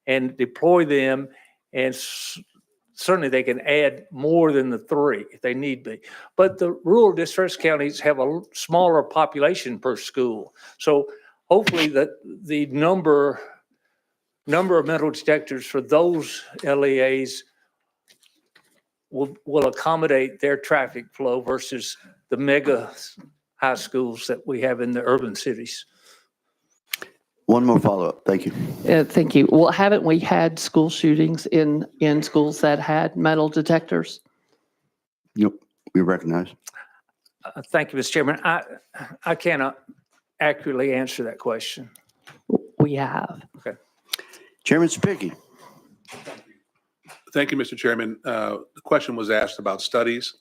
and deploy them, and certainly they can add more than the 3 if they need be. But the rural distressed counties have a smaller population per school. So hopefully the number of metal detectors for those LEAs will accommodate their traffic flow versus the mega high schools that we have in the urban cities. One more follow-up. Thank you. Thank you. Well, haven't we had school shootings in schools that had metal detectors? Yep, we recognize. Thank you, Mr. Chairman. I cannot accurately answer that question. We have. Okay. Chairman Spicki. Thank you, Mr. Chairman. The question was asked about studies.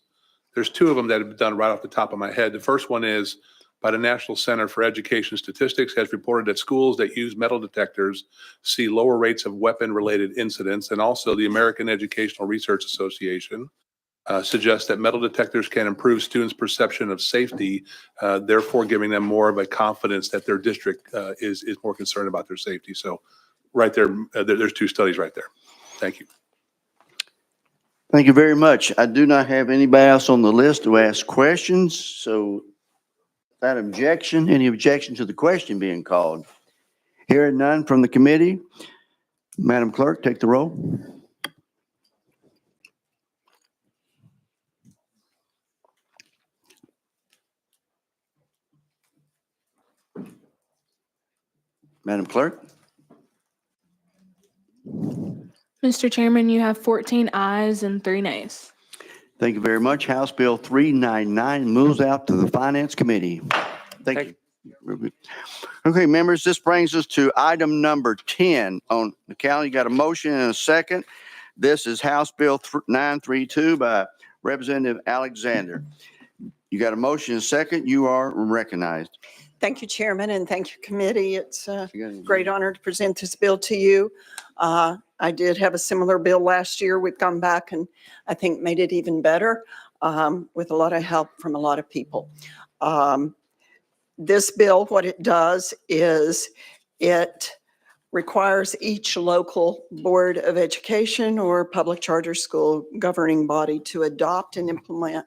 There's 2 of them that have been done right off the top of my head. The first one is by the National Center for Education Statistics, has reported that schools that use metal detectors see lower rates of weapon-related incidents. And also the American Educational Research Association suggests that metal detectors can improve students' perception of safety, therefore giving them more of a confidence that their district is more concerned about their safety. So right there, there's 2 studies right there. Thank you. Thank you very much. I do not have anybody else on the list to ask questions. So that objection, any objection to the question being called? Hearing none from the committee. Madam Clerk, take the roll. Madam Clerk? Mr. Chairman, you have 14 ayes and 3 nays. Thank you very much. House Bill 399 moves out to the Finance Committee. Thank you. Okay, members, this brings us to item number 10 on the calendar. You got a motion and a second. This is House Bill 932 by Representative Alexander. You got a motion and a second. You are recognized. Thank you, Chairman, and thank you, committee. It's a great honor to present this bill to you. I did have a similar bill last year. We've gone back and I think made it even better with a lot of help from a lot of people. This bill, what it does is it requires each local Board of Education or public charter school governing body to adopt and implement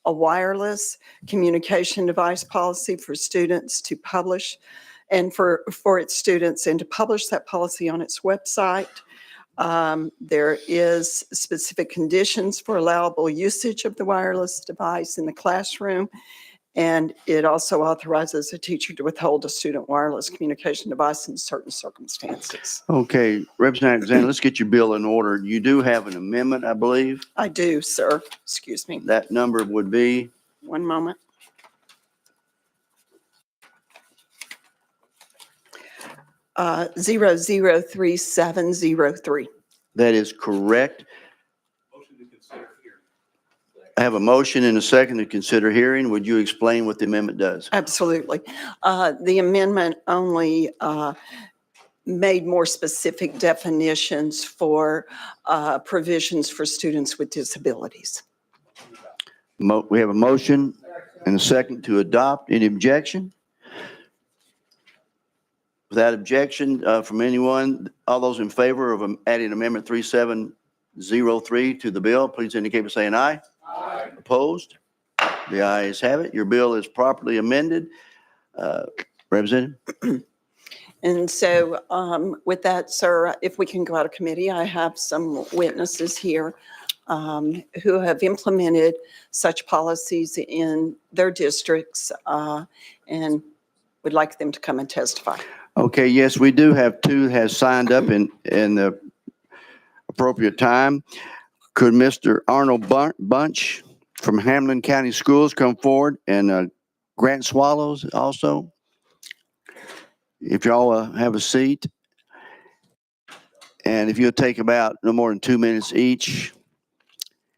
a wireless communication device policy for students to publish and for its students and to publish that policy on its website. There is specific conditions for allowable usage of the wireless device in the classroom. And it also authorizes a teacher to withhold a student wireless communication device in certain circumstances. Okay, Representative Alexander, let's get your bill in order. You do have an amendment, I believe. I do, sir. Excuse me. That number would be? One moment. Uh, 003703. That is correct. I have a motion and a second to consider hearing. Would you explain what the amendment does? Absolutely. The amendment only made more specific definitions for provisions for students with disabilities. We have a motion and a second to adopt. Any objection? Without objection from anyone, all those in favor of adding Amendment 3703 to the bill, please indicate by saying aye. Aye. Opposed? The ayes have it. Your bill is properly amended. Representative? And so with that, sir, if we can go out of committee, I have some witnesses here who have implemented such policies in their districts and would like them to come and testify. Okay, yes, we do have two has signed up in the appropriate time. Could Mr. Arnold Bunch from Hamlin County Schools come forward, and Grant Swallows also? If y'all have a seat. And if you'll take about no more than 2 minutes each.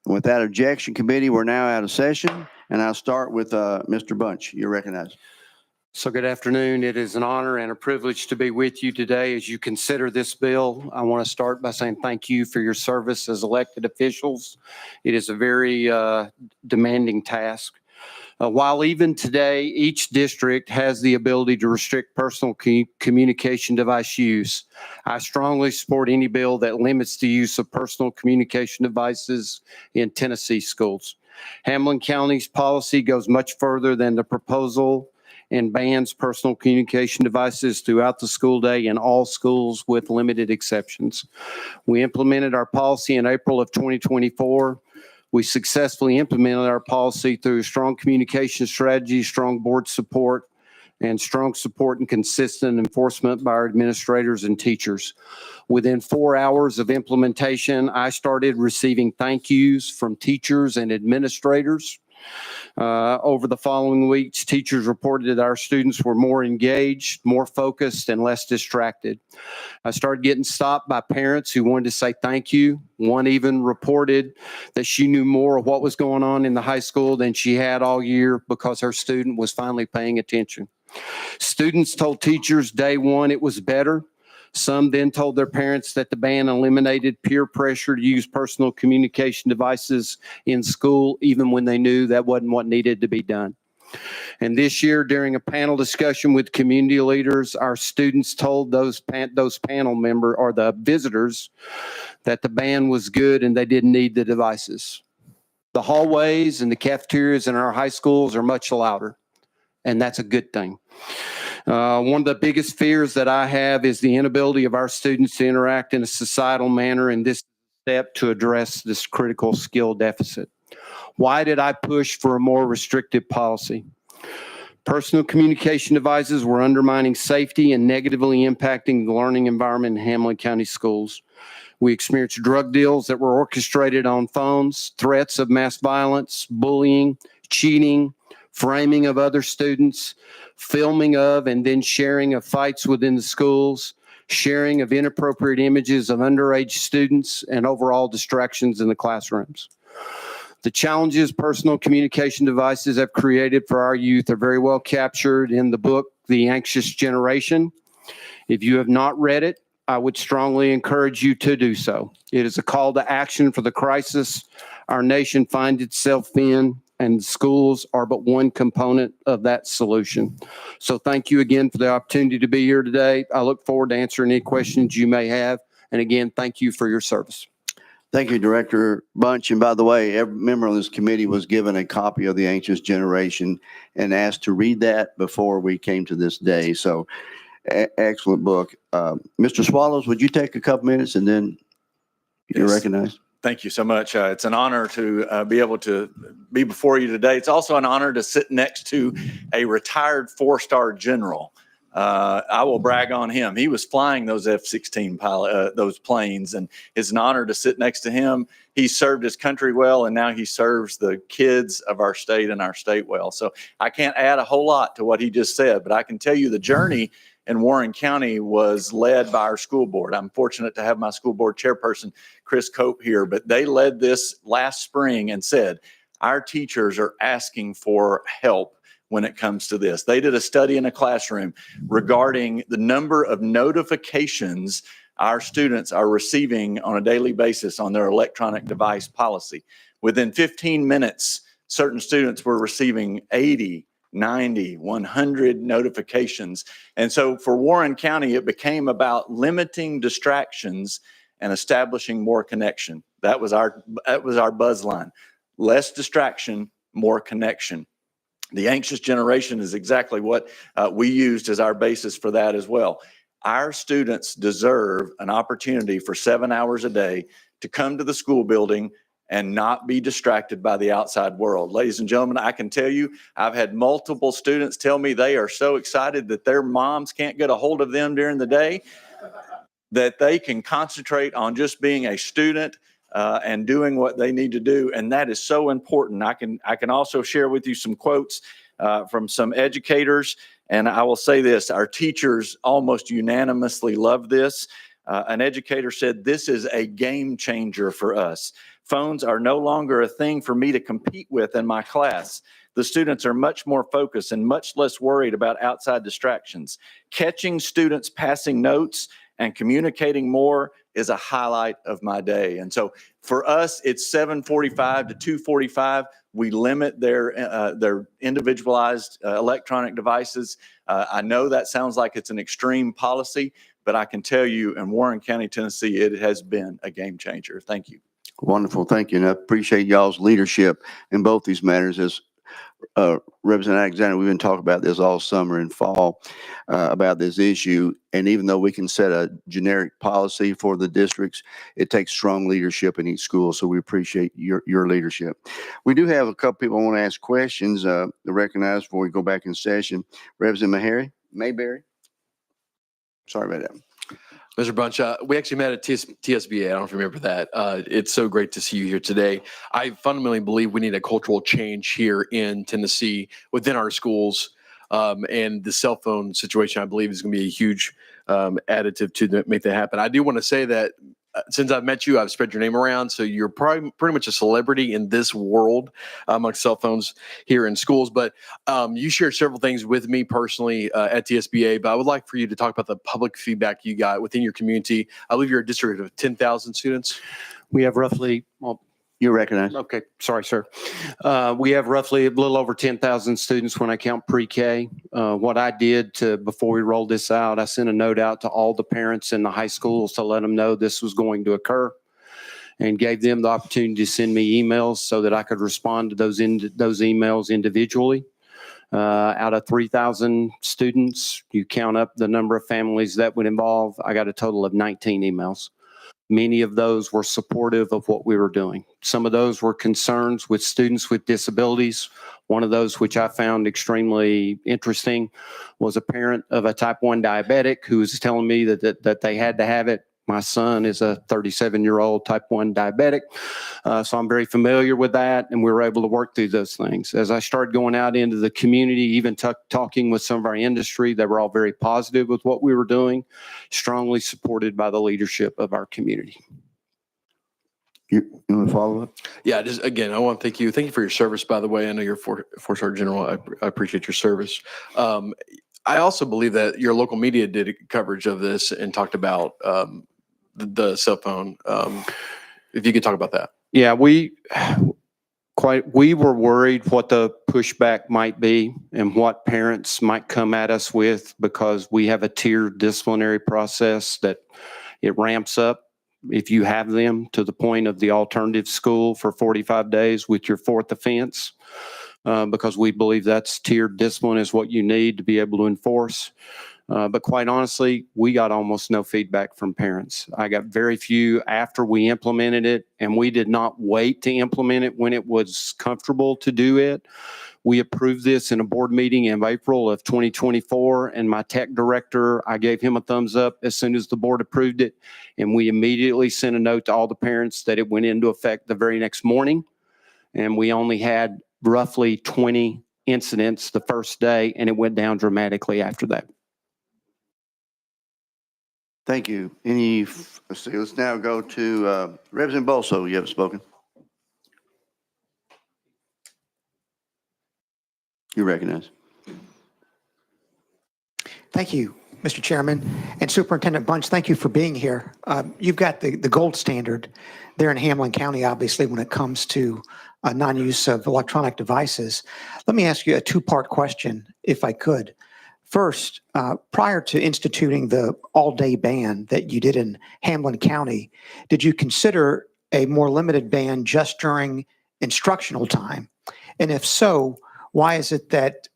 Without objection, committee, we're now out of session, and I'll start with Mr. Bunch. You're recognized. So good afternoon. It is an honor and a privilege to be with you today as you consider this bill. I want to start by saying thank you for your service as elected officials. It is a very demanding task. While even today, each district has the ability to restrict personal communication device use, I strongly support any bill that limits the use of personal communication devices in Tennessee schools. Hamlin County's policy goes much further than the proposal and bans personal communication devices throughout the school day in all schools with limited exceptions. We implemented our policy in April of 2024. We successfully implemented our policy through strong communication strategy, strong board support, and strong support and consistent enforcement by our administrators and teachers. Within 4 hours of implementation, I started receiving thank yous from teachers and administrators. Over the following weeks, teachers reported that our students were more engaged, more focused, and less distracted. I started getting stopped by parents who wanted to say thank you. One even reported that she knew more of what was going on in the high school than she had all year because her student was finally paying attention. Students told teachers day one it was better. Some then told their parents that the ban eliminated peer pressure to use personal communication devices in school, even when they knew that wasn't what needed to be done. And this year, during a panel discussion with community leaders, our students told those panel members or the visitors that the ban was good and they didn't need the devices. The hallways and the cafeterias in our high schools are much louder, and that's a good thing. One of the biggest fears that I have is the inability of our students to interact in a societal manner, and this step to address this critical skill deficit. Why did I push for a more restrictive policy? Personal communication devices were undermining safety and negatively impacting the learning environment in Hamlin County schools. We experienced drug deals that were orchestrated on phones, threats of mass violence, bullying, cheating, framing of other students, filming of and then sharing of fights within the schools, sharing of inappropriate images of underage students, and overall distractions in the classrooms. The challenges personal communication devices have created for our youth are very well captured in the book, The Anxious Generation. If you have not read it, I would strongly encourage you to do so. It is a call to action for the crisis our nation finds itself in and schools are but one component of that solution. So thank you again for the opportunity to be here today. I look forward to answering any questions you may have. And again, thank you for your service. Thank you, Director Bunch. And by the way, every member on this committee was given a copy of The Anxious Generation and asked to read that before we came to this day. So excellent book. Mr. Swallows, would you take a couple minutes and then you're Yes. recognized? Thank you so much. It's an honor to be able to be before you today. It's also an honor to sit next to a retired four-star general. I will brag on him. He was flying those F-16 those planes, and it's an honor to sit next to him. He served his country well, and now he serves the kids of our state and our state well. So I can't add a whole lot to what he just said, but I can tell you the journey in Warren County was led by our school board. I'm fortunate to have my school board chairperson, Chris Cope, here, but they led this last spring and said, our teachers are asking for help when it comes to this. They did a study in a classroom regarding the number of notifications our students are receiving on a daily basis on their electronic device policy. Within 15 minutes, certain students were receiving 80, 90, 100 notifications. And so for Warren County, it became about limiting distractions and establishing more connection. That was our buzz line. Less distraction, more connection. The Anxious Generation is exactly what we used as our basis for that as well. Our students deserve an opportunity for 7 hours a day to come to the school building and not be distracted by the outside world. Ladies and gentlemen, I can tell you, I've had multiple students tell me they are so excited that their moms can't get a hold of them during the day, that they can concentrate on just being a student and doing what they need to do. And that is so important. I can also share with you some quotes from some educators. And I will say this, our teachers almost unanimously love this. An educator said, this is a game changer for us. Phones are no longer a thing for me to compete with in my class. The students are much more focused and much less worried about outside distractions. Catching students passing notes and communicating more is a highlight of my day. And so for us, it's 7:45 to 2:45. We limit their individualized electronic devices. I know that sounds like it's an extreme policy, but I can tell you in Warren County, Tennessee, it has been a game changer. Thank you. Wonderful. Thank you. And I appreciate y'all's leadership in both these matters. As Representative Alexander, we've been talking about this all summer and fall about this issue. And even though we can set a generic policy for the districts, it takes strong leadership in each school. So we appreciate your leadership. We do have a couple people want to ask questions to recognize before we go back in session. Representative Mayberry. Sorry about that. Mr. Bunch, we actually met at TSBA. I don't know if you remember that. It's so great to see you here today. I fundamentally believe we need a cultural change here in Tennessee within our schools. And the cell phone situation, I believe, is going to be a huge additive to make that happen. I do want to say that since I've met you, I've spread your name around. So you're probably pretty much a celebrity in this world amongst cell phones here in schools. But you shared several things with me personally at TSBA. But I would like for you to talk about the public feedback you got within your community. I believe you're a district of 10,000 students. We have roughly, well, you recognize. Okay, sorry, sir. We have roughly a little over 10,000 students when I count pre-K. What I did before we rolled this out, I sent a note out to all the parents in the high schools to let them know this was going to occur, and gave them the opportunity to send me emails so that I could respond to those emails individually. Out of 3,000 students, you count up the number of families that would involve, I got a total of 19 emails. Many of those were supportive of what we were doing. Some of those were concerns with students with disabilities. One of those, which I found extremely interesting, was a parent of a type 1 diabetic who was telling me that they had to have it. My son is a 37-year-old type 1 diabetic, so I'm very familiar with that, and we were able to work through those things. As I started going out into the community, even talking with some of our industry, they were all very positive with what we were doing, strongly supported by the leadership of our community. You want to follow up? Yeah, just again, I want to thank you. Thank you for your service, by the way. I know you're four-star general. I appreciate your service. I also believe that your local media did coverage of this and talked about the cell phone. If you could talk about that. Yeah, We were worried what the pushback might be and what parents might come at us with, because we have a tiered disciplinary process that it ramps up if you have them to the point of the alternative school for 45 days with your fourth offense, because we believe that's tiered discipline is what you need to be able to enforce. But quite honestly, we got almost no feedback from parents. I got very few after we implemented it, and we did not wait to implement it when it was comfortable to do it. We approved this in a board meeting in April of 2024, and my tech director, I gave him a thumbs up as soon as the board approved it, and we immediately sent a note to all the parents that it went into effect the very next morning, and we only had roughly 20 incidents the first day, and it went down dramatically after that. Thank you. Let's see, let's now go to Representative Bolso. You haven't spoken. You recognize. Thank you, Mr. Chairman. And Superintendent Bunch, thank you for being here. You've got the gold standard there in Hamlin County, obviously, when it comes to non-use of electronic devices. Let me ask you a two-part question, if I could. First, prior to instituting the all-day ban that you did in Hamlin County, did you consider a more limited ban just during instructional time? And if so, why is it that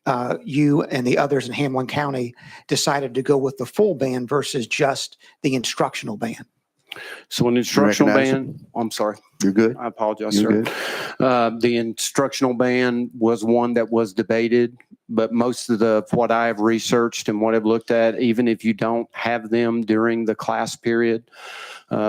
you and the others in Hamlin County decided to go with the full ban versus just the instructional ban? So an instructional Recognize ban, I'm sorry. You're good. I apologize, You're sir. The instructional ban was one that was debated, but most of what I have researched and what I've looked at, even if you don't have them during the class period,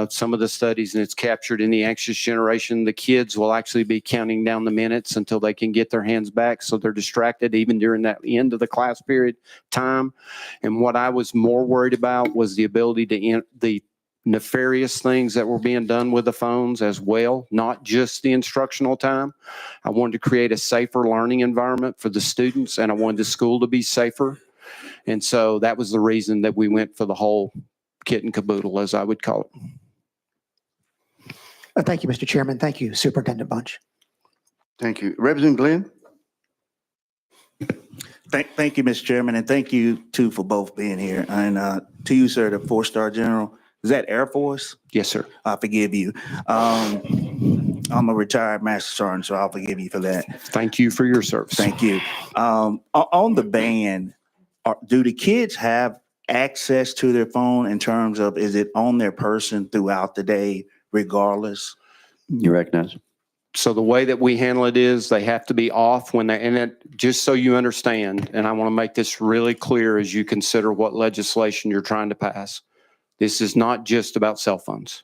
some of the studies, and it's captured in the Anxious Generation, the kids will actually be counting down the minutes until they can get their hands back. So they're distracted even during that end of the class period time. And what I was more worried about was the ability to the nefarious things that were being done with the phones as well, not just the instructional time. I wanted to create a safer learning environment for the students, and I wanted the school to be safer. And so that was the reason that we went for the whole kit and caboodle, as I would call it. Thank you, Mr. Chairman. Thank you, Superintendent Bunch. Thank you. Representative Glenn? Thank you, Mr. Chairman, and thank you too for both being here. And to you, sir, the four-star general. Is that Air Force? Yes, sir. I forgive you. I'm a retired Master Sergeant, so I'll forgive you for that. Thank you for your service. Thank you. On the ban, do the kids have access to their phone in terms of, is it on their person throughout the day regardless? You recognize. So the way that we handle it is they have to be off when they're in it, just so you understand, and I want to make this really clear as you consider what legislation you're trying to pass. This is not just about cell phones.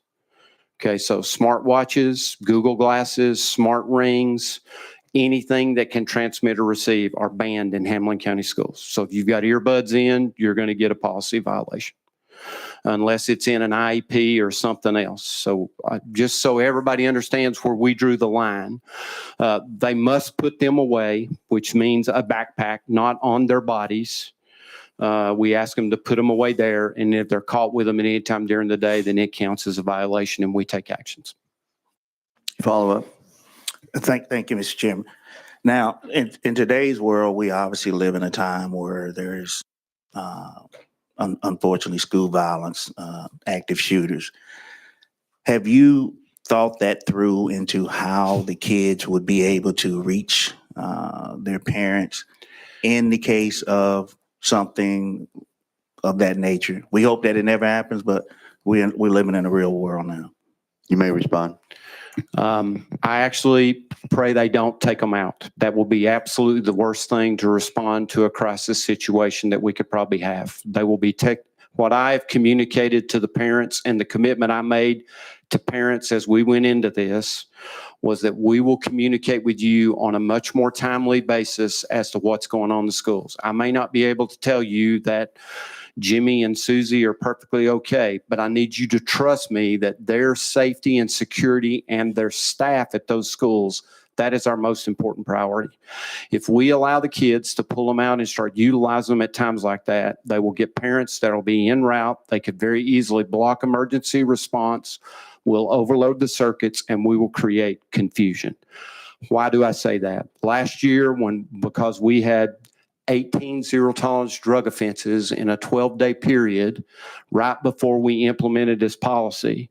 Okay, so smartwatches, Google Glasses, smart rings, anything that can transmit or receive are banned in Hamlin County schools. So if you've got earbuds in, you're going to get a policy violation unless it's in an IEP or something else. So just so everybody understands where we drew the line, they must put them away, which means a backpack, not on their bodies. We ask them to put them away there, and if they're caught with them at any time during the day, then it counts as a violation and we take actions. Follow up. Thank you, Mr. Chairman. Now, in today's world, we obviously live in a time where there's unfortunately school violence, active shooters. Have you thought that through into how the kids would be able to reach their parents in the case of something of that nature? We hope that it never happens, but we're living in a real world now. You may respond. I actually pray they don't take them out. That will be absolutely the worst thing to respond to a crisis situation that we could probably have. They will be what I've communicated to the parents and the commitment I made to parents as we went into this was that we will communicate with you on a much more timely basis as to what's going on in the schools. I may not be able to tell you that Jimmy and Susie are perfectly okay, but I need you to trust me that their safety and security and their staff at those schools, that is our most important priority. If we allow the kids to pull them out and start utilizing them at times like that, they will get parents that will be en route. They could very easily block emergency response. We'll overload the circuits and we will create confusion. Why do I say that? Last year, because we had 18 zero tolerance drug offenses in a 12-day period right before we implemented this policy,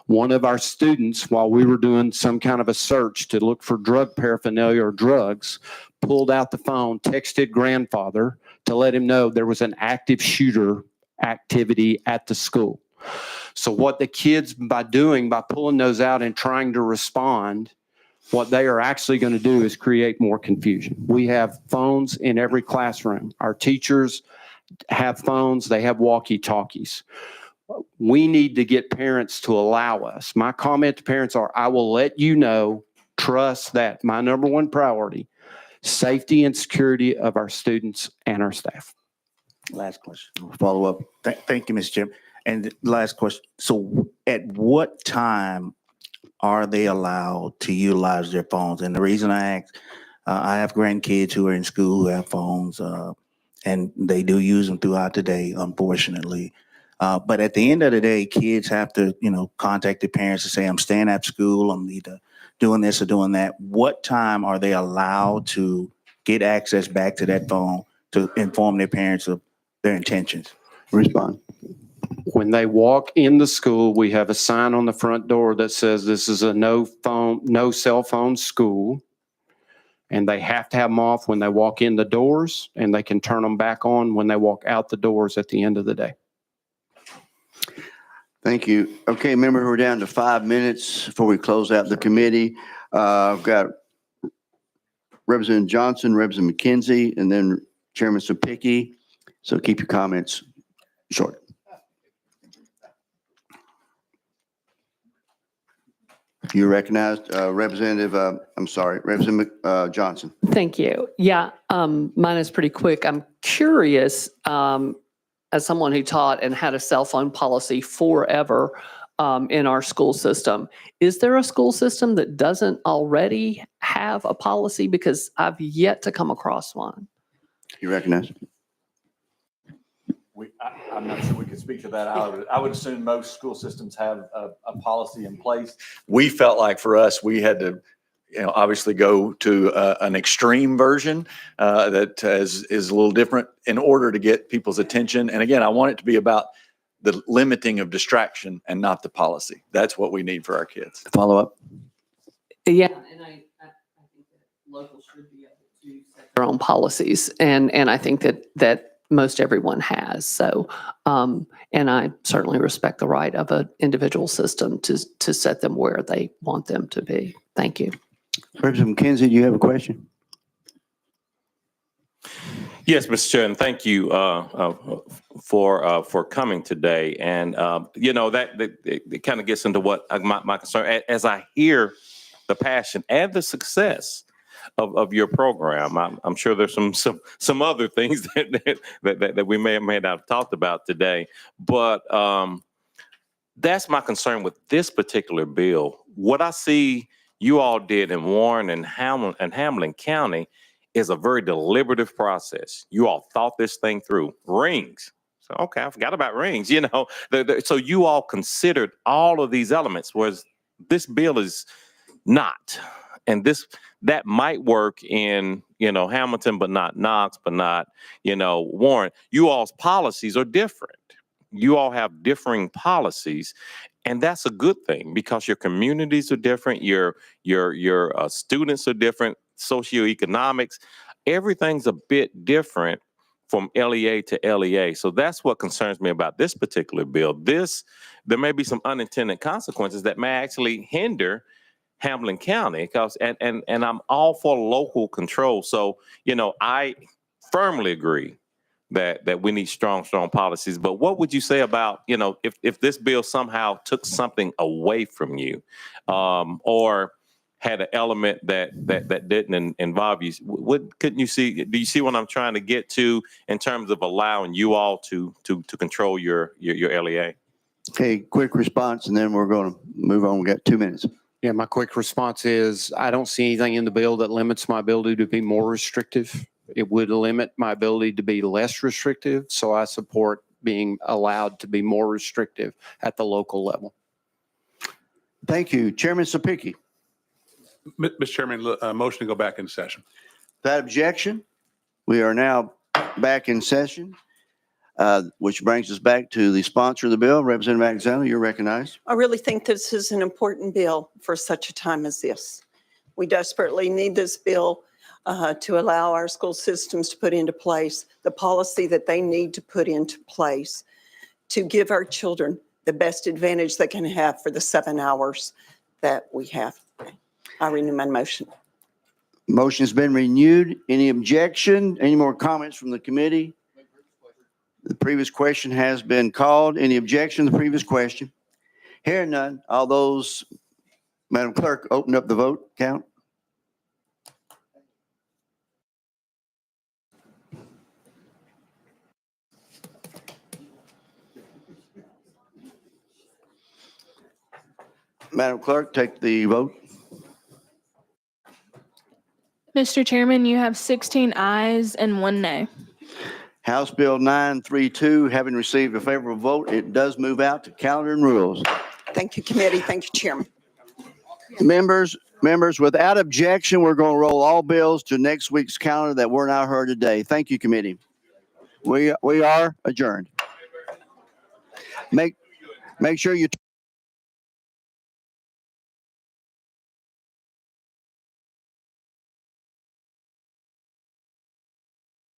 one of our students, while we were doing some kind of a search to look for drug paraphernalia or drugs, pulled out the phone, texted grandfather to let him know there was an active shooter activity at the school. So what the kids, by pulling those out and trying to respond, what they are actually going to do is create more confusion. We have phones in every classroom. Our teachers have phones. They have walkie-talkies. We need to get parents to allow us. My comment to parents are, I will let you know, trust that my number one priority, safety and security of our students and our staff. Last question. Follow up. Thank you, Mr. Chairman. And last question. So at what time are they allowed to utilize their phones? And the reason I ask, I have grandkids who are in school who have phones, and they do use them throughout the day, unfortunately. But at the end of the day, kids have to, contact their parents and say, I'm staying at school, I'm either doing this or doing that. What time are they allowed to get access back to that phone to inform their parents of their intentions? Respond. When they walk in the school, we have a sign on the front door that says this is a no cell phone school. And they have to have them off when they walk in the doors, and they can turn them back on when they walk out the doors at the end of the day. Thank you. Okay, remember, we're down to 5 minutes before we close out the committee. I've got Representative Johnson, Representative McKenzie, and then Chairman Sapicki. So keep your comments short. You recognized Representative Johnson. Thank you. Yeah, mine is pretty quick. I'm curious, as someone who taught and had a cell phone policy forever in our school system, is there a school system that doesn't already have a policy? Because I've yet to come across one. You recognize? I'm not sure we could speak to that. I would assume most school systems have a policy in place. We felt like for us, we had to, obviously go to an extreme version that is a little different in order to get people's attention. And again, I want it to be about the limiting of distraction and not the policy. That's what we need for our kids. Follow up. Yeah, and I think that locals should be able to set their own policies, and I think that most everyone has. So, and I certainly respect the right of an individual system to set them where they want them to be. Thank you. Representative McKenzie, do you have a question? Yes, Mr. Chair, and thank you for coming today. And that it kind of gets into what my concern. As I hear the passion and the success of your program, I'm sure there's some other things that we may or may not have talked about today. But that's my concern with this particular bill. What I see you all did in Warren and Hamlin County is a very deliberative process. You all thought this thing through. Rings. So, okay, I forgot about rings, So you all considered all of these elements, whereas this bill is not. And that might work in, Hamilton, but not Knox, but not, Warren. You all's policies are different. You all have differing policies, and that's a good thing because your communities are different. Your students are different. Socioeconomics, everything's a bit different from LEA to LEA. So that's what concerns me about this particular bill. There may be some unintended consequences that may actually hinder Hamlin County and I'm all for local control. So, I firmly agree that we need strong policies. But what would you say about, if this bill somehow took something away from you, or had an element that didn't involve you? Couldn't you see? Do you see what I'm trying to get to in terms of allowing you all to control your LEA? Okay, quick response, and then we're going to move on. We got 2 minutes. Yeah, my quick response is I don't see anything in the bill that limits my ability to be more restrictive. It would limit my ability to be less restrictive. So I support being allowed to be more restrictive at the local level. Thank you. Chairman Sapicki. Mr. Chairman, motion to go back in session. Without objection, we are now back in session, which brings us back to the sponsor of the bill, Representative Alexander. You're recognized. I really think this is an important bill for such a time as this. We desperately need this bill to allow our school systems to put into place the policy that they need to put into place to give our children the best advantage they can have for the 7 hours that we have. I renew my motion. Motion's been renewed. Any objection? Any more comments from the committee? The previous question has been called. Any objection to the previous question? Hearing none. All those, Madam Clerk, open up the vote count. Madam Clerk, take the vote. Mr. Chairman, you have 16 ayes and 1 nay. House Bill 932, having received a favorable vote, it does move out to calendar and rules. Thank you, committee. Thank you, Chairman. Members, without objection, we're going to roll all bills to next week's calendar that were not heard today. Thank you, committee. We are adjourned. Make sure you